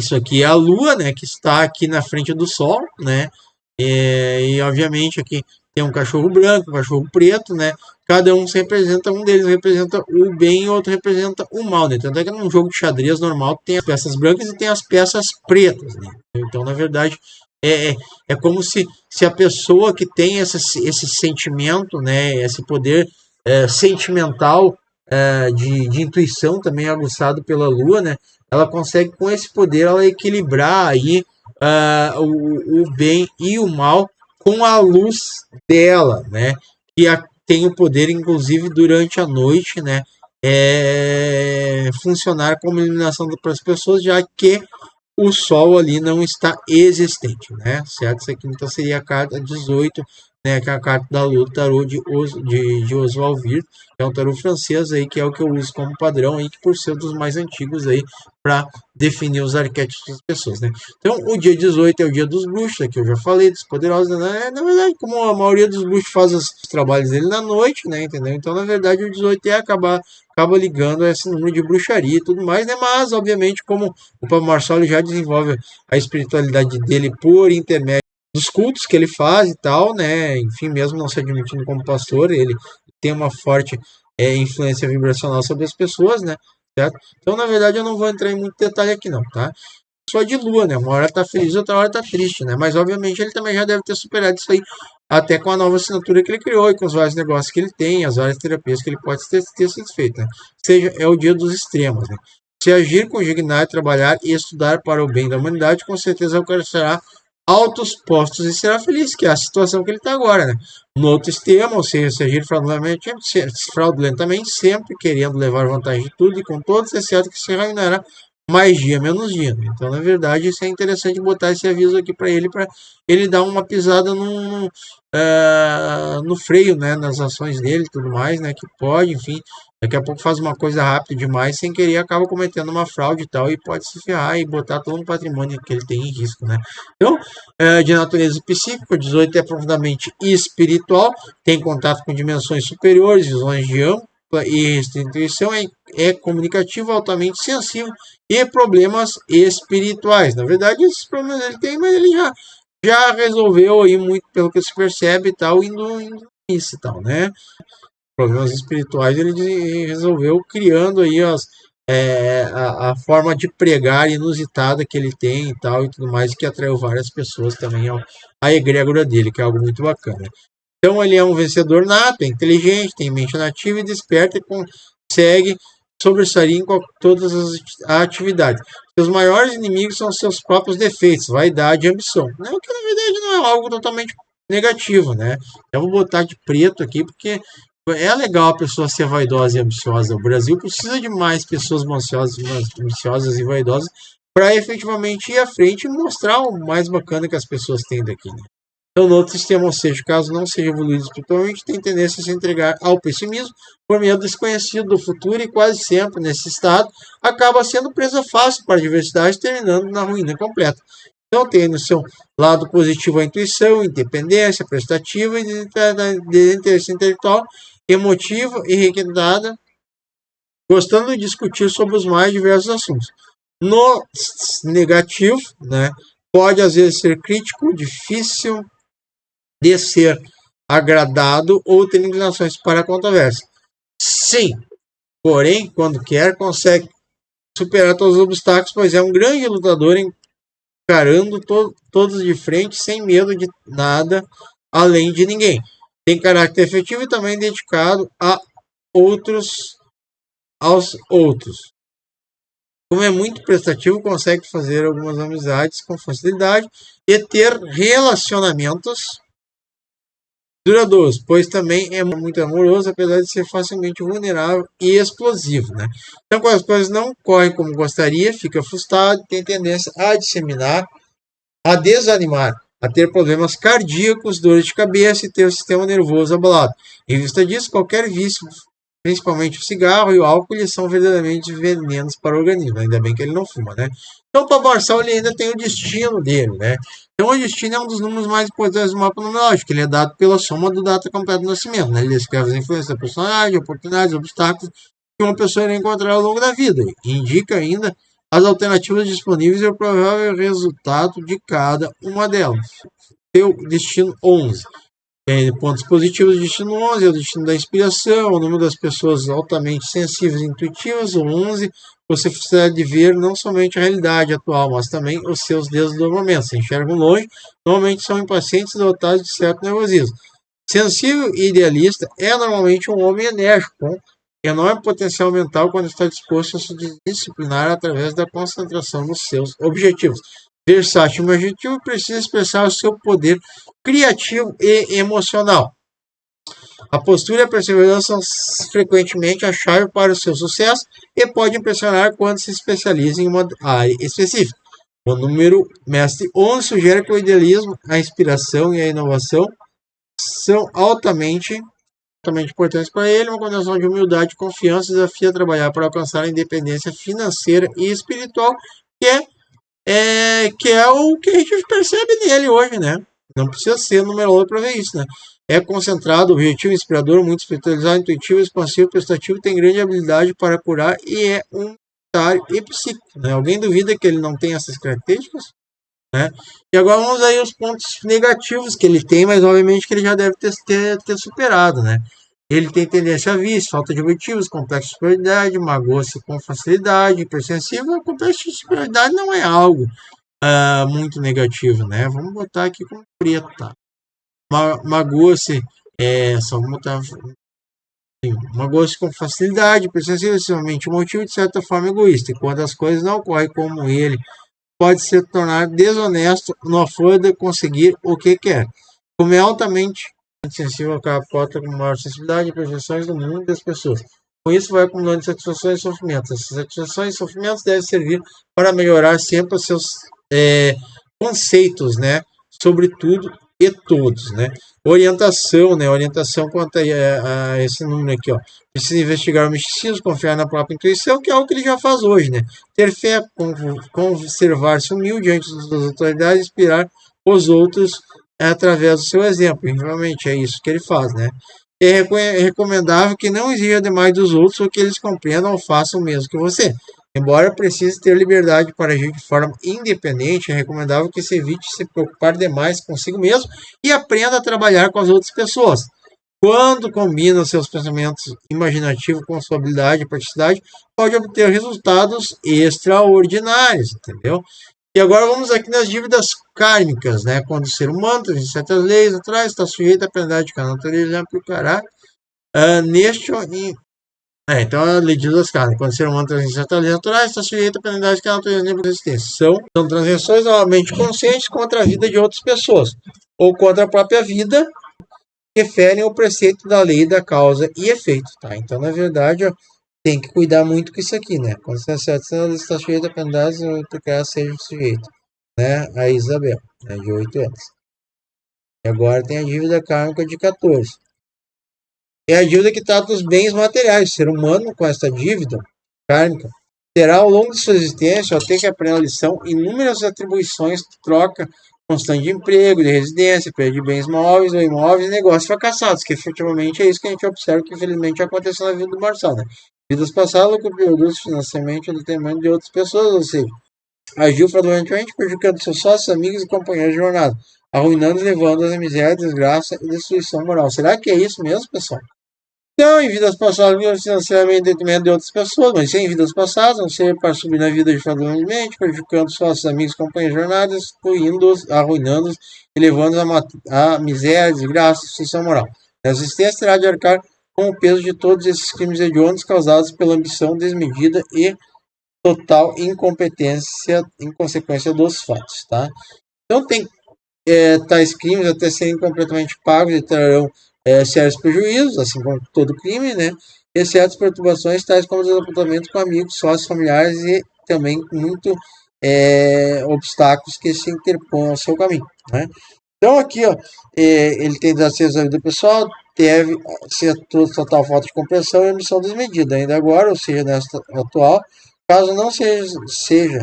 Isso aqui é a lua, né? Que está aqui na frente do sol, né? E obviamente aqui tem um cachorro branco, um cachorro preto, né? Cada um se representa, um deles representa o bem e o outro representa o mal, né? Tanto é que num jogo de xadrez normal tem as peças brancas e tem as peças pretas, né? Então, na verdade, é como se a pessoa que tem esse sentimento, né? Esse poder sentimental de intuição também aguçado pela lua, né? Ela consegue com esse poder ela equilibrar aí o bem e o mal com a luz dela, né? Que tem o poder, inclusive, durante a noite, né? Funcionar como iluminação para as pessoas, já que o Sol ali não está existente, né? Certo? Isso aqui então seria a carta 18, né? Que é a carta da lua do tarô de Oswaldir, que é um tarô francês aí, que é o que eu uso como padrão aí, que por ser dos mais antigos aí, para definir os arquétipos das pessoas, né? Então, o dia 18 é o dia dos bruxos, que eu já falei, dos poderosos, né? Na verdade, como a maioria dos bruxos faz os trabalhos dele na noite, né? Entendeu? Então, na verdade, o 18 acaba ligando a esse número de bruxaria e tudo mais, né? Mas, obviamente, como o Pablo Marçal já desenvolve a espiritualidade dele por intermédio dos cultos que ele faz e tal, né? Enfim, mesmo não se admitindo como pastor, ele tem uma forte influência vibracional sobre as pessoas, né? Certo? Então, na verdade, eu não vou entrar em muito detalhe aqui, não, tá? Só de lua, né? Uma hora tá feliz, outra hora tá triste, né? Mas, obviamente, ele também já deve ter superado isso aí, até com a nova assinatura que ele criou e com os vários negócios que ele tem, as várias terapias que ele pode ter sido feito, né? Ou seja, é o dia dos extremos, né? Se agir com dignidade, trabalhar e estudar para o bem da humanidade, com certeza alcançará altos postos e será feliz, que é a situação que ele está agora, né? No outro extremo, ou seja, se agir fraudulentamente, sempre querendo levar vantagem de tudo e com todos, exceto que se reinará mais dia, menos dia. Né? Então, na verdade, isso é interessante botar esse aviso aqui para ele dar uma pisada no freio, né? Nas ações dele e tudo mais, né? Que pode, enfim, daqui a pouco faz uma coisa rápida demais, sem querer acaba cometendo uma fraude e tal, e pode se ferrar e botar todo o patrimônio que ele tem em risco, né? Então, de natureza psíquica, o 18 é profundamente espiritual, tem contato com dimensões superiores, visões de ampla e intuição, é comunicativo, altamente sensível e problemas espirituais. Na verdade, esses problemas ele tem, mas ele já resolveu aí muito pelo que se percebe e tal, indo nisso e tal, né? Problemas espirituais ele resolveu criando aí a forma de pregar inusitada que ele tem e tal e tudo mais, que atraiu várias pessoas também à egrégora dele, que é algo muito bacana. Então ele é um vencedor nato, é inteligente, tem mente nativa e desperta e consegue sobressair em todas as atividades. Seus maiores inimigos são seus próprios defeitos, vaidade e ambição. Né? O que na verdade não é algo totalmente negativo, né? Eu vou botar de preto aqui porque é legal a pessoa ser vaidosa e ambiciosa. O Brasil precisa de mais pessoas ambiciosas e vaidosas para efetivamente ir à frente e mostrar o mais bacana que as pessoas têm daqui, né? Então, no outro sistema, ou seja, caso não seja evoluído espiritualmente, tem tendência a se entregar ao pessimismo por medo desconhecido do futuro e quase sempre, nesse estado, acaba sendo presa fácil para a diversidade, terminando na ruína completa. Então, tem no seu lado positivo a intuição, independência, prestativa e desinteresse intelectual, emotiva e requintada, gostando de discutir sobre os mais diversos assuntos. No negativo, né, pode às vezes ser crítico, difícil de ser agradado ou ter inclinações para a controvérsia. Sim, porém, quando quer, consegue superar todos os obstáculos, pois é um grande lutador encarando todos de frente, sem medo de nada, além de ninguém. Tem caráter efetivo e também dedicado aos outros. Como é muito prestativo, consegue fazer algumas amizades com facilidade e ter relacionamentos duradouros, pois também é muito amoroso, apesar de ser facilmente vulnerável e explosivo, né? Então, quando as coisas não correm como gostaria, fica frustrado, tem tendência a disseminar, a desanimar, a ter problemas cardíacos, dores de cabeça e ter o sistema nervoso abalado. Em vista disso, qualquer vício, principalmente o cigarro e o álcool, eles são verdadeiramente venenos para o organismo. Ainda bem que ele não fuma, né? Então, para Marçal, ele ainda tem o destino dele, né? Então, o destino é um dos números mais importantes do mapa numerológico. Ele é dado pela soma do data completa do nascimento, né? Ele descreve as influências da personagem, oportunidades, obstáculos que uma pessoa irá encontrar ao longo da vida. E indica ainda as alternativas disponíveis e o provável resultado de cada uma delas. Seu destino 11. Pontos positivos do destino 11 é o destino da inspiração, o número das pessoas altamente sensíveis e intuitivas. O 11, você precisa de ver não somente a realidade atual, mas também os seus desdobramentos. Se enxergam longe, normalmente são impacientes e dotados de certo nervosismo. Sensível e idealista é normalmente um homem enérgico, com enorme potencial mental quando está disposto a se disciplinar através da concentração nos seus objetivos. Versátil e objetivo precisa expressar o seu poder criativo e emocional. A postura e a perseverança são frequentemente a chave para o seu sucesso e pode impressionar quando se especializa em uma área específica. O número mestre 11 sugere que o idealismo, a inspiração e a inovação são altamente importantes para ele. Uma condição de humildade e confiança desafia a trabalhar para alcançar a independência financeira e espiritual, que é o que a gente percebe nele hoje, né? Não precisa ser numerólogo para ver isso, né? É concentrado, objetivo, inspirador, muito espiritualizado, intuitivo, expansivo, prestativo, tem grande habilidade para curar e é unitário e psíquico, né? Alguém duvida que ele não tem essas características? Né? E agora vamos aí os pontos negativos que ele tem, mas obviamente que ele já deve ter superado, né? Ele tem tendência a vício, falta de objetivos, complexo de superioridade, magoa-se com facilidade, hipersensível. O complexo de superioridade não é algo muito negativo, né? Vamos botar aqui como preto, tá? Magoa-se, só vamos botar magoa-se com facilidade, hipersensível, extremamente emotivo e de certa forma egoísta. E quando as coisas não ocorrem como ele, pode se tornar desonesto no afã de conseguir o que quer. Como é altamente sensível, capota com maior sensibilidade e percepções do mundo e das pessoas. Com isso, vai acumulando satisfações e sofrimentos. Essas satisfações e sofrimentos devem servir para melhorar sempre os seus conceitos, né, sobre tudo e todos, né. Orientação, né, orientação quanto a esse número aqui, ó. Precisa investigar o misticismo, confiar na própria intuição, que é algo que ele já faz hoje, né. Ter fé, conservar-se humilde diante das autoridades, inspirar os outros através do seu exemplo. E realmente é isso que ele faz, né. É recomendável que não exija demais dos outros ou que eles compreendam ou façam o mesmo que você. Embora precise ter liberdade para agir de forma independente, é recomendável que se evite se preocupar demais consigo mesmo e aprenda a trabalhar com as outras pessoas. Quando combina seus pensamentos imaginativos com sua habilidade e praticidade, pode obter resultados extraordinários, entendeu? E agora vamos aqui nas dívidas kármicas, né? Quando o ser humano tem certas leis atrás, está sujeito à penalidade que a natureza aplicará neste. Então, a lei de dívidas kármicas. Quando o ser humano tem certas leis naturais, está sujeito à penalidade que a natureza aplicará resistência. São transações normalmente conscientes contra a vida de outras pessoas ou contra a própria vida, referem ao preceito da lei da causa e efeito, tá? Então, na verdade, ó, tem que cuidar muito com isso aqui, né? Quando você acerta, você está sujeito a penalidades, porque ela seja sujeito, né? A Isabel, né? De 8 anos. E agora tem a dívida kármica de 14. É a dívida que trata dos bens materiais. O ser humano, com essa dívida kármica, terá ao longo de sua existência, ao ter que aprender a lição, inúmeras atribuições de troca constante de emprego, de residência, perda de bens móveis ou imóveis e negócios fracassados, que efetivamente é isso que a gente observa que infelizmente aconteceu na vida do Marçal, né? Vidas passadas, que produz financeiramente o determinado de outras pessoas, ou seja, agiu fraudulentamente, prejudicando seus sócios, amigos e companheiros de jornada, arruinando e levando a miséria, desgraça e destruição moral. Será que é isso mesmo, pessoal? Então, em vidas passadas, viu financeiramente em detrimento de outras pessoas, mas sem vidas passadas, não ser para subir na vida de fraudulentamente, prejudicando sócios, amigos, companheiros de jornada, excluindo-os, arruinando-os e levando-os a miséria, desgraça e destruição moral. A existência terá de arcar com o peso de todos esses crimes hediondos causados pela ambição desmedida e total incompetência em consequência dos fatos, tá? Então, tem tais crimes, até serem completamente pagos, e trarão sérios prejuízos, assim como todo crime, né? E certas perturbações, tais como desapontamento com amigos, sócios, familiares e também muito obstáculos que se interpõem ao seu caminho, né? Então, aqui, ó, ele tem desacesso à vida pessoal, deve ser total falta de compreensão e ambição desmedida, ainda agora, ou seja, nesta atual, caso não seja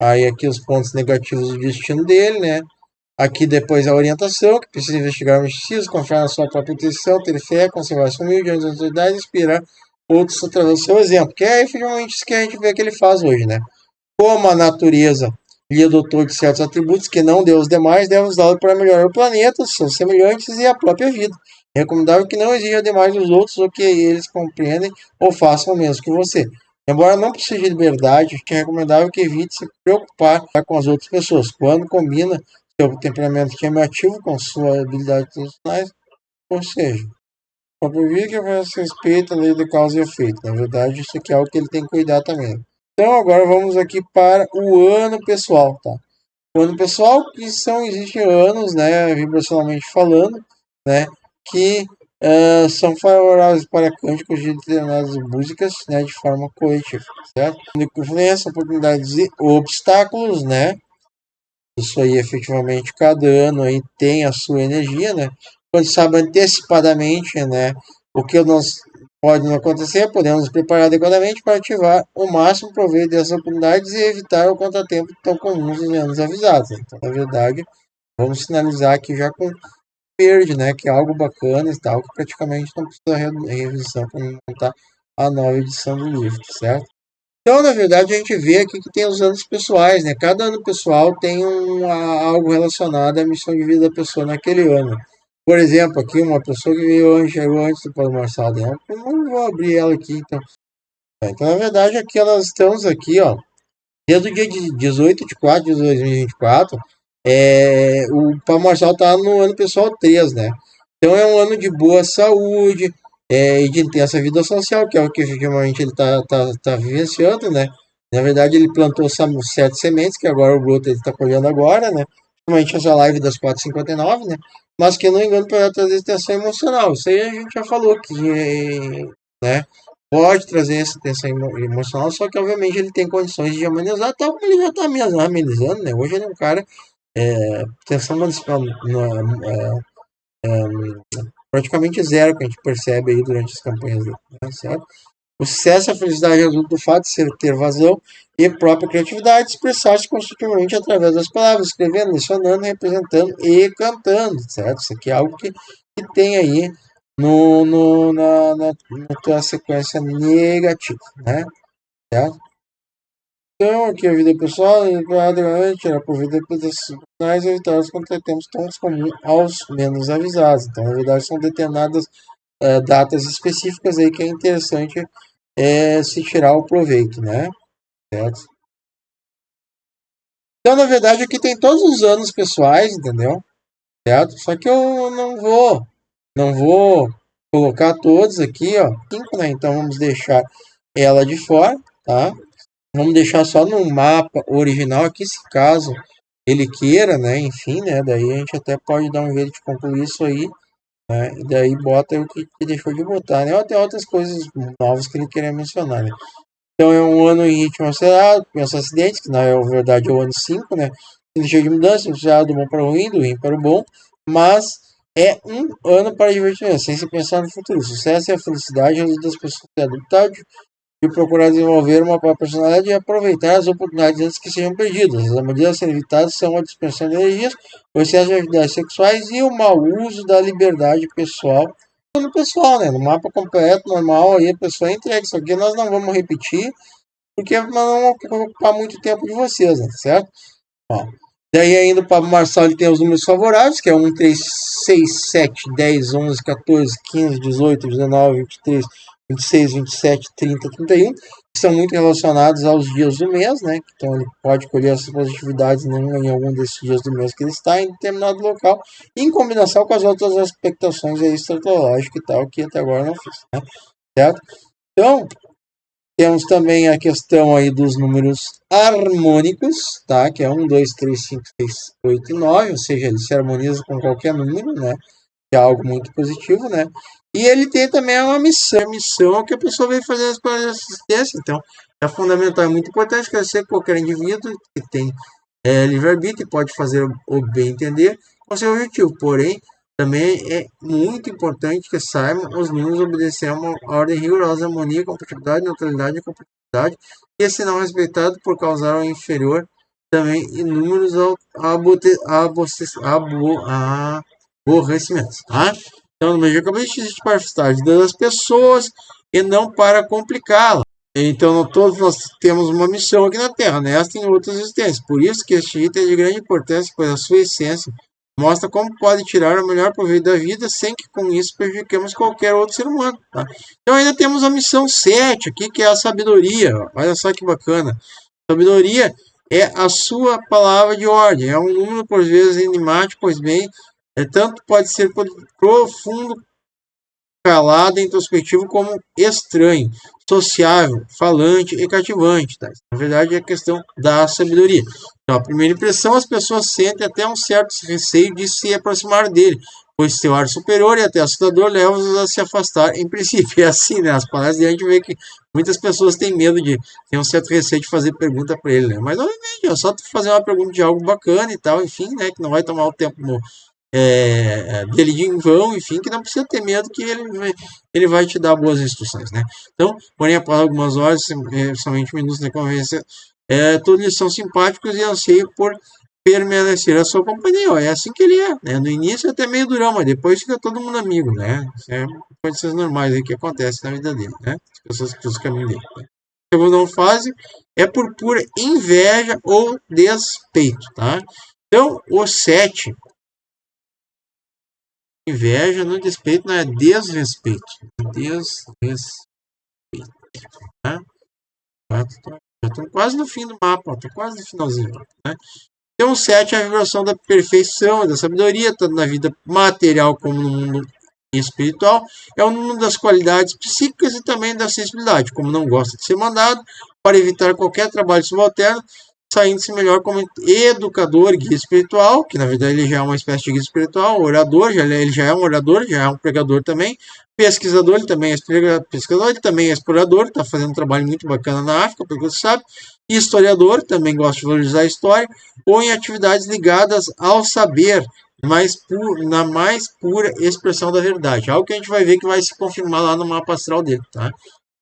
aí aqui os pontos negativos do destino dele, né? Aqui depois a orientação, que precisa investigar o misticismo, confiar na sua própria intuição, ter fé, conservar-se humilde diante das autoridades e inspirar outros através do seu exemplo. Que é efetivamente isso que a gente vê que ele faz hoje, né? Como a natureza lhe adotou de certos atributos que não deu aos demais, deve usá-lo para melhorar o planeta, os seus semelhantes e a própria vida. É recomendável que não exija demais dos outros ou que eles compreendem ou façam o mesmo que você. Embora não precise de liberdade, é recomendável que evite se preocupar com as outras pessoas. Quando combina seu temperamento chamativo com sua habilidade profissionais, ou seja, para prever que você respeita a lei da causa e efeito. Na verdade, isso aqui é algo que ele tem que cuidar também. Então, agora vamos aqui para o ano pessoal, tá? O ano pessoal, que existem anos, né, vibracionalmente falando, né, que são favoráveis para cânticos de determinadas músicas, né, de forma coletiva, certo? Influência, oportunidades e obstáculos, né? Isso aí, efetivamente, cada ano aí tem a sua energia, né? Quando sabe antecipadamente, né, o que nós pode não acontecer, podemos nos preparar adequadamente para ativar o máximo proveito dessas oportunidades e evitar o contratempo tão comuns nos anos avisados. Então, na verdade, vamos sinalizar aqui já com verde, né, que é algo bacana e tal, que praticamente não precisa revisão para montar a nova edição do livro, certo? Então, na verdade, a gente vê aqui que tem os anos pessoais, né? Cada ano pessoal tem algo relacionado à missão de vida da pessoa naquele ano. Por exemplo, aqui uma pessoa que chegou antes do Paulo Marçal dela. Eu não vou abrir ela aqui, então. Então, na verdade, aqui nós estamos aqui, ó. Desde o dia 18 de 4 de 2024, o Paulo Marçal está no ano pessoal 3, né? Então é um ano de boa saúde e de intensa vida social, que é o que efetivamente ele tá vivenciando, né? Na verdade, ele plantou 7 sementes, que agora o broto ele está colhendo agora, né? Principalmente essa live das 4h59, né? Mas que não engano para trazer tensão emocional. Isso aí a gente já falou que, né? Pode trazer essa tensão emocional, só que obviamente ele tem condições de amenizar, tal como ele já está amenizando, né? Hoje ele é um cara tensão municipal praticamente zero que a gente percebe aí durante as campanhas dele, né, certo? O sucesso e a felicidade resultam do fato de ter vazão e própria criatividade, expressar-se constantemente através das palavras, escrevendo, lecionando, representando e cantando, certo? Isso aqui é algo que tem aí na tua sequência negativa, né? Certo? Então, aqui a vida pessoal, tirar por vida das sinais evitados quando temos tons comuns aos menos avisados. Então, na verdade, são determinadas datas específicas aí que é interessante se tirar o proveito, né? Certo? Então, na verdade, aqui tem todos os anos pessoais, entendeu? Certo? Só que eu não vou colocar todos aqui, ó, 5, né? Então vamos deixar ela de fora, tá? Vamos deixar só no mapa original aqui, se caso ele queira, né? Enfim, né? Daí a gente até pode dar um jeito de concluir isso aí, né? E daí bota o que deixou de botar, né? Ou até outras coisas novas que ele queria mencionar, né? Então é um ano em ritmo acelerado, com esses acidentes, que na verdade é o ano 5, né? Cheio de mudança, do bom para o ruim, do ruim para o bom, mas é um ano para divertimento, sem se pensar no futuro. O sucesso e a felicidade ajuda as pessoas a adaptar e procurar desenvolver uma própria personalidade e aproveitar as oportunidades antes que sejam perdidas. As medidas a serem evitadas são a dispersão de energias, o excesso de atividades sexuais e o mau uso da liberdade pessoal. No pessoal, né? No mapa completo, normal, aí a pessoa entrega. Isso aqui nós não vamos repetir, porque nós não vamos ocupar muito tempo de vocês, né? Certo? Ó. Daí ainda o Pablo Marçal ele tem os números favoráveis, que é 1, 3, 6, 7, 10, 11, 14, 15, 18, 19, 23, 26, 27, 30, 31, que são muito relacionados aos dias do mês, né? Então ele pode colher essas positividades em algum desses dias do mês que ele está em determinado local, em combinação com as outras expectações estrategológicas e tal, que até agora não fiz, né? Certo? Então, temos também a questão aí dos números harmônicos, tá? Que é 1, 2, 3, 5, 6, 8 e 9, ou seja, ele se harmoniza com qualquer número, né? Que é algo muito positivo, né? E ele tem também uma missão que a pessoa veio fazer para a assistência. Então, é fundamental, é muito importante que qualquer indivíduo que tem livre-arbítrio pode fazer o bem entender com seu objetivo. Porém, também é muito importante que saibam os números obedecer a uma ordem rigorosa, harmonia, compatibilidade, neutralidade e compatibilidade, e esse não respeitado por causar ao inferior também inúmeros aborrecimentos. Tá? Então, no meio cabalístico existe para facilitar a vida das pessoas e não para complicá-la. Então, todos nós temos uma missão aqui na Terra, nesta e em outras existências. Por isso que este item é de grande importância, pois a sua essência mostra como pode tirar o melhor proveito da vida sem que com isso prejudiquemos qualquer outro ser humano. Tá? Então ainda temos a missão 7 aqui, que é a sabedoria. Olha só que bacana. Sabedoria é a sua palavra de ordem. É um número, por vezes, enigmático, pois bem, tanto pode ser profundo, calado, introspectivo, como estranho, sociável, falante e cativante. Tá? Na verdade, é a questão da sabedoria. Então, a primeira impressão, as pessoas sentem até um certo receio de se aproximar dele, pois seu ar superior e até assustador leva-os a se afastar em princípio. É assim, né? As palestras a gente vê que muitas pessoas têm medo têm um certo receio de fazer pergunta para ele, né? Mas, obviamente, é só tu fazer uma pergunta de algo bacana e tal, enfim, né? Que não vai tomar o tempo dele de em vão, enfim, que não precisa ter medo que ele vai te dar boas instruções, né? Então, porém, após algumas horas, somente minutos de convivência, todos eles são simpáticos e anseiam por permanecer a sua companhia. Ó, é assim que ele é, né? No início é até meio durão, mas depois fica todo mundo amigo, né? Isso é coisas normais aí que acontecem na vida dele, né? As pessoas que cruzam o caminho dele. Né? A segunda fase é por pura inveja ou despeito, tá? Então, o 7, inveja no despeito, não é desrespeito. Desrespeito. Né? Já estou quase no fim do mapa, estou quase no finalzinho. Né? Então, o 7 é a vibração da perfeição, da sabedoria, tanto na vida material como no mundo espiritual. É o número das qualidades psíquicas e também da sensibilidade, como não gosta de ser mandado, para evitar qualquer trabalho subalterno, saindo-se melhor como educador, guia espiritual, que na verdade ele já é uma espécie de guia espiritual, orador, ele já é um orador, já é um pregador também, pesquisador, ele também é pesquisador, ele também é explorador, está fazendo um trabalho muito bacana na África, pelo que você sabe, historiador, também gosta de valorizar a história, ou em atividades ligadas ao saber, na mais pura expressão da verdade, algo que a gente vai ver que vai se confirmar lá no mapa astral dele, tá?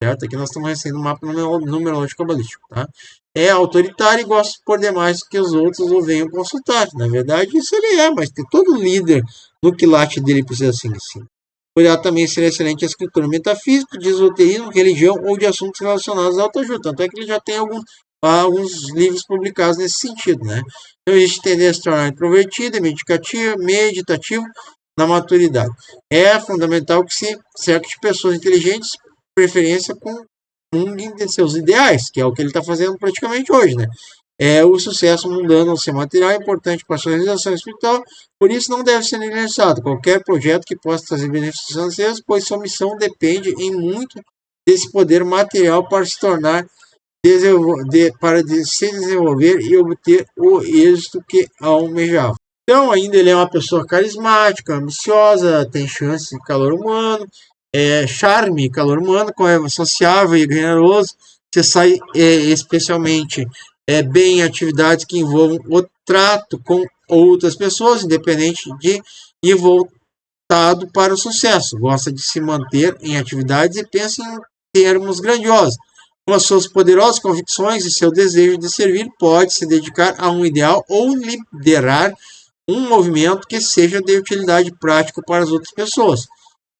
Certo? Aqui nós estamos recebendo um mapa numerológico cabalístico, tá? É autoritário e gosta de por demais que os outros o venham consultar. Na verdade, isso ele é, mas tem todo líder no quilate dele precisa assim. Poderá também ser excelente escritor metafísico, de esoterismo, religião ou de assuntos relacionados à autoajuda. Tanto é que ele já tem alguns livros publicados nesse sentido, né? Então, existe tendência a se tornar introvertido, meditativo na maturidade. É fundamental que se cerque de pessoas inteligentes, preferência com um de seus ideais, que é o que ele está fazendo praticamente hoje, né? O sucesso mundano, ser material, é importante para a sua realização espiritual, por isso não deve ser negligenciado qualquer projeto que possa trazer benefícios financeiros, pois sua missão depende em muito desse poder material para se tornar para se desenvolver e obter o êxito que almejava. Então, ainda ele é uma pessoa carismática, ambiciosa, tem chance de calor humano, charme, calor humano, sociável e generoso. Você sai especialmente bem em atividades que envolvam o trato com outras pessoas, independente e voltado para o sucesso. Gosta de se manter em atividades e pensa em termos grandiosos. Com as suas poderosas convicções e seu desejo de servir, pode se dedicar a um ideal ou liderar um movimento que seja de utilidade prática para as outras pessoas,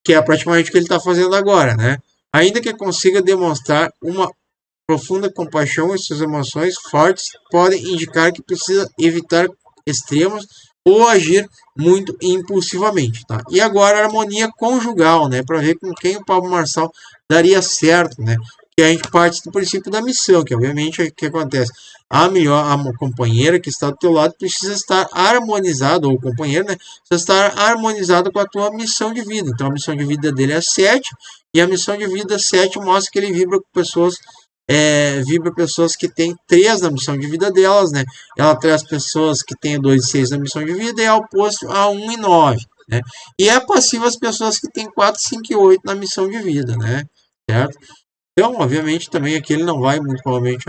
que é praticamente o que ele está fazendo agora, né? Ainda que consiga demonstrar uma profunda compaixão e suas emoções fortes podem indicar que precisa evitar extremos ou agir muito impulsivamente, tá? E agora a harmonia conjugal, né? Para ver com quem o Pablo Marçal daria certo, né? Que a gente parte do princípio da missão, que obviamente é o que acontece. A companheira que está do teu lado precisa estar harmonizada, ou o companheiro, né? Precisa estar harmonizado com a tua missão de vida. Então a missão de vida dele é 7, e a missão de vida 7 mostra que ele vibra com pessoas que têm 3 na missão de vida delas, né? Ela traz pessoas que têm 2 e 6 na missão de vida e é oposto a 1 e 9, né? E é passiva as pessoas que têm 4, 5 e 8 na missão de vida, né? Certo? Então, obviamente, também aqui ele não vai muito provavelmente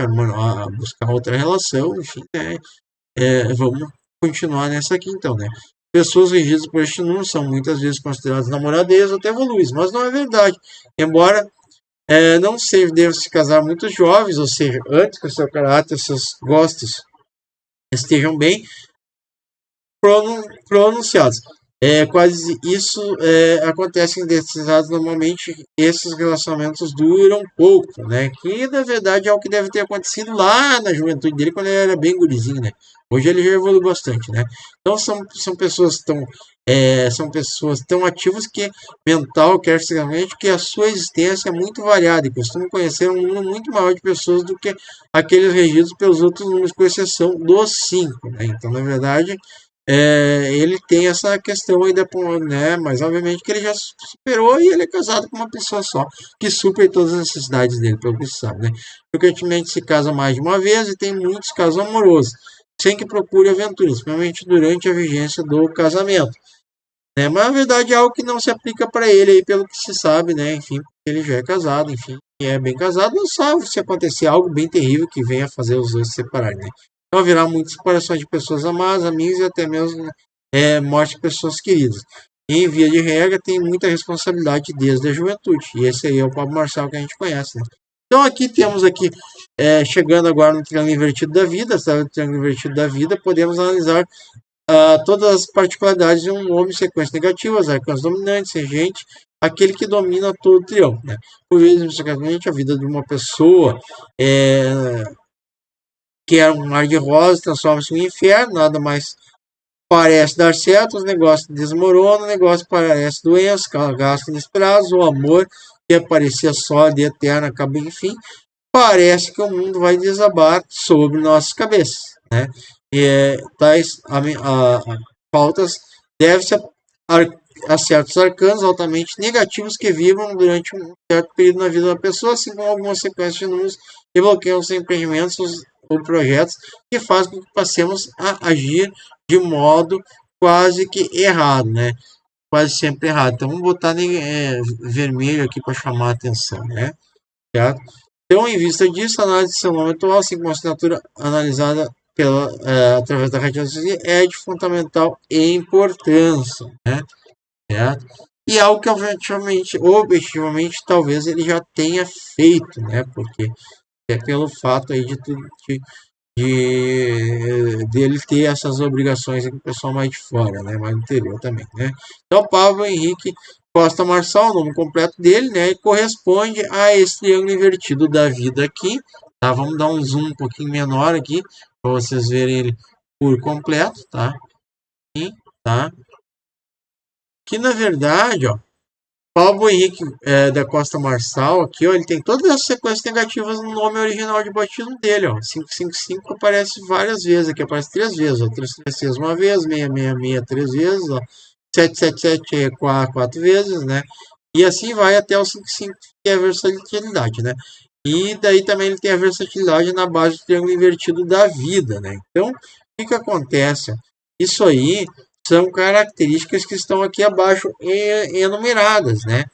buscar outra relação, enfim, vamos continuar nessa aqui então, né? Pessoas regidas por este número são muitas vezes consideradas namoradeiras ou até volúveis, mas não é verdade. Embora não devam se casar muito jovens, ou seja, antes que o seu caráter, seus gostos estejam bem pronunciados. Quase isso acontece em determinados, normalmente esses relacionamentos duram pouco, né? Que na verdade é o que deve ter acontecido lá na juventude dele, quando ele era bem gurizinho, né? Hoje ele já evoluiu bastante, né? Então são pessoas tão ativas que mental, quer fisicamente, que a sua existência é muito variada e costumam conhecer um número muito maior de pessoas do que aqueles regidos pelos outros números, com exceção dos 5, né? Então, na verdade, ele tem essa questão ainda, né? Mas obviamente que ele já superou e ele é casado com uma pessoa só, que supre todas as necessidades dele, pelo que se sabe, né? Frequentemente se casa mais de uma vez e tem muitos casos amorosos, sem que procure aventuras, principalmente durante a vigência do casamento, né? Mas na verdade é algo que não se aplica para ele aí, pelo que se sabe, né? Enfim, ele já é casado, enfim, e é bem casado, não sabe se acontecer algo bem terrível que venha fazer os dois se separarem, né? Então haverá muitas separações de pessoas amadas, amigos e até mesmo morte de pessoas queridas. E, em via de regra, tem muita responsabilidade desde a juventude. E esse aí é o Pablo Marçal que a gente conhece, né? Então aqui temos chegando agora no triângulo invertido da vida, sabe? No triângulo invertido da vida, podemos analisar todas as particularidades de um homem, sequências negativas, arcanos dominantes, regente, aquele que domina todo o triângulo, né? Por vezes, basicamente, a vida de uma pessoa que era um mar de rosa, transforma-se em um inferno, nada mais parece dar certo, os negócios desmoronam, o negócio parece doença, gastos inesperados, o amor que parecia sólido e eterno acaba, enfim, parece que o mundo vai desabar sobre nossas cabeças, né? E tais faltas devem-se a certos arcanos altamente negativos que vibram durante um certo período na vida da pessoa, assim como algumas sequências de números que bloqueiam os empreendimentos ou projetos que fazem com que passemos a agir de modo quase que errado, né? Quase sempre errado. Então vamos botar vermelho aqui para chamar a atenção, né? Certo? Então, em vista disso, a análise de seu nome atual, assim como a assinatura analisada através da radiologia, é de fundamental importância, né? Certo? E algo que objetivamente, talvez ele já tenha feito, né? Porque é pelo fato aí dele ter essas obrigações com o pessoal mais de fora, né? Mais do interior também, né? Então, Pablo Henrique Costa Marçal, o nome completo dele, né? E corresponde a esse triângulo invertido da vida aqui. Tá? Vamos dar um zoom um pouquinho menor aqui para vocês verem ele por completo, tá? Aqui, tá? Que na verdade, ó, Pablo Henrique da Costa Marçal, aqui, ó, ele tem todas as sequências negativas no nome original de batismo dele, ó. 555 aparece várias vezes, aqui aparece 3 vezes, ó. 336 uma vez, 666 3 vezes, ó. 777 é 4 vezes, né? E assim vai até o 55, que é a versatilidade, né? E daí também ele tem a versatilidade na base do triângulo invertido da vida, né? Então, o que acontece? Isso aí são características que estão aqui abaixo enumeradas, né?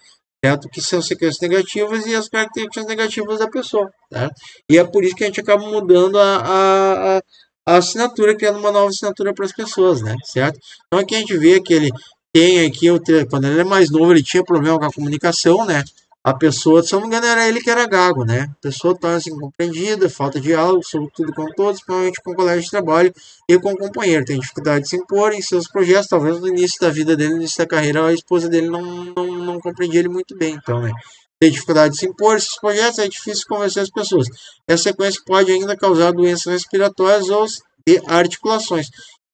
Certo? Que são sequências negativas e as características negativas da pessoa, tá? E é por isso que a gente acaba mudando a assinatura, criando uma nova assinatura para as pessoas, né? Certo? Então aqui a gente vê que ele tem aqui, quando ele é mais novo, ele tinha problema com a comunicação, né? A pessoa, se eu não me engano, era ele que era gago, né? A pessoa torna-se incompreendida, falta de diálogo, sobretudo com todos, principalmente com o colega de trabalho e com o companheiro. Tem dificuldade de se impor em seus projetos, talvez no início da vida dele, no início da carreira, a esposa dele não compreendia ele muito bem, então, né? Tem dificuldade de se impor em seus projetos, é difícil convencer as pessoas. Essa sequência pode ainda causar doenças respiratórias ou de articulações.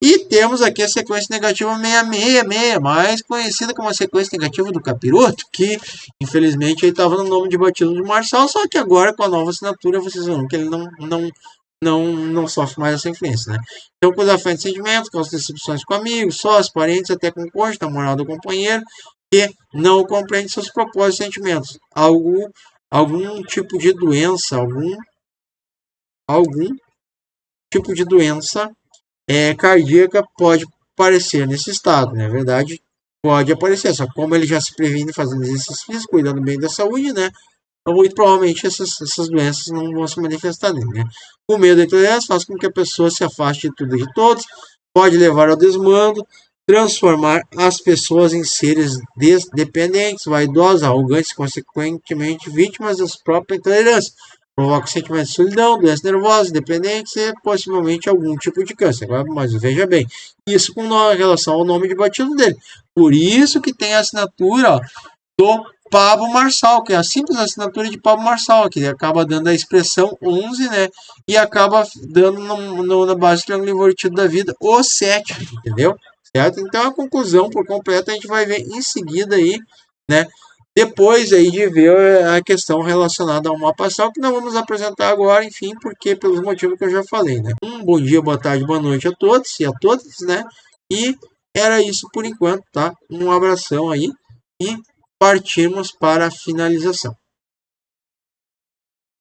E temos aqui a sequência negativa 666, mais conhecida como a sequência negativa do capiroto, que infelizmente ele estava no nome de batismo de Marçal, só que agora com a nova assinatura vocês verão que ele não sofre mais essa influência, né? Então, com desafio de sentimentos, com as decepções com amigos, sócios, parentes, até com cônjuge, namorado ou companheiro, que não compreende seus propósitos e sentimentos. Algum tipo de doença, algum tipo de doença cardíaca pode aparecer nesse estado, né? Na verdade, pode aparecer, só que como ele já se previne fazendo exercício físico, cuidando bem da saúde, né? Então, muito provavelmente essas doenças não vão se manifestar nele, né? O medo da intolerância faz com que a pessoa se afaste de tudo e de todos, pode levar ao desmando, transformar as pessoas em seres dependentes, vaidosos, arrogantes, consequentemente vítimas da própria intolerância. Provoca sentimento de solidão, doença nervosa, dependência e possivelmente algum tipo de câncer. Agora, mas veja bem, isso com relação ao nome de batismo dele. Por isso que tem a assinatura do Pablo Marçal, que é a simples assinatura de Pablo Marçal, que acaba dando a expressão 11, né? E acaba dando na base do triângulo invertido da vida o 7, entendeu? Certo? Então a conclusão por completo a gente vai ver em seguida aí, né? Depois aí de ver a questão relacionada ao mapa astral, que nós vamos apresentar agora, enfim, porque pelos motivos que eu já falei, né? Um bom dia, boa tarde, boa noite a todos e a todas, né? E era isso por enquanto, tá? Um abração aí e partimos para a finalização.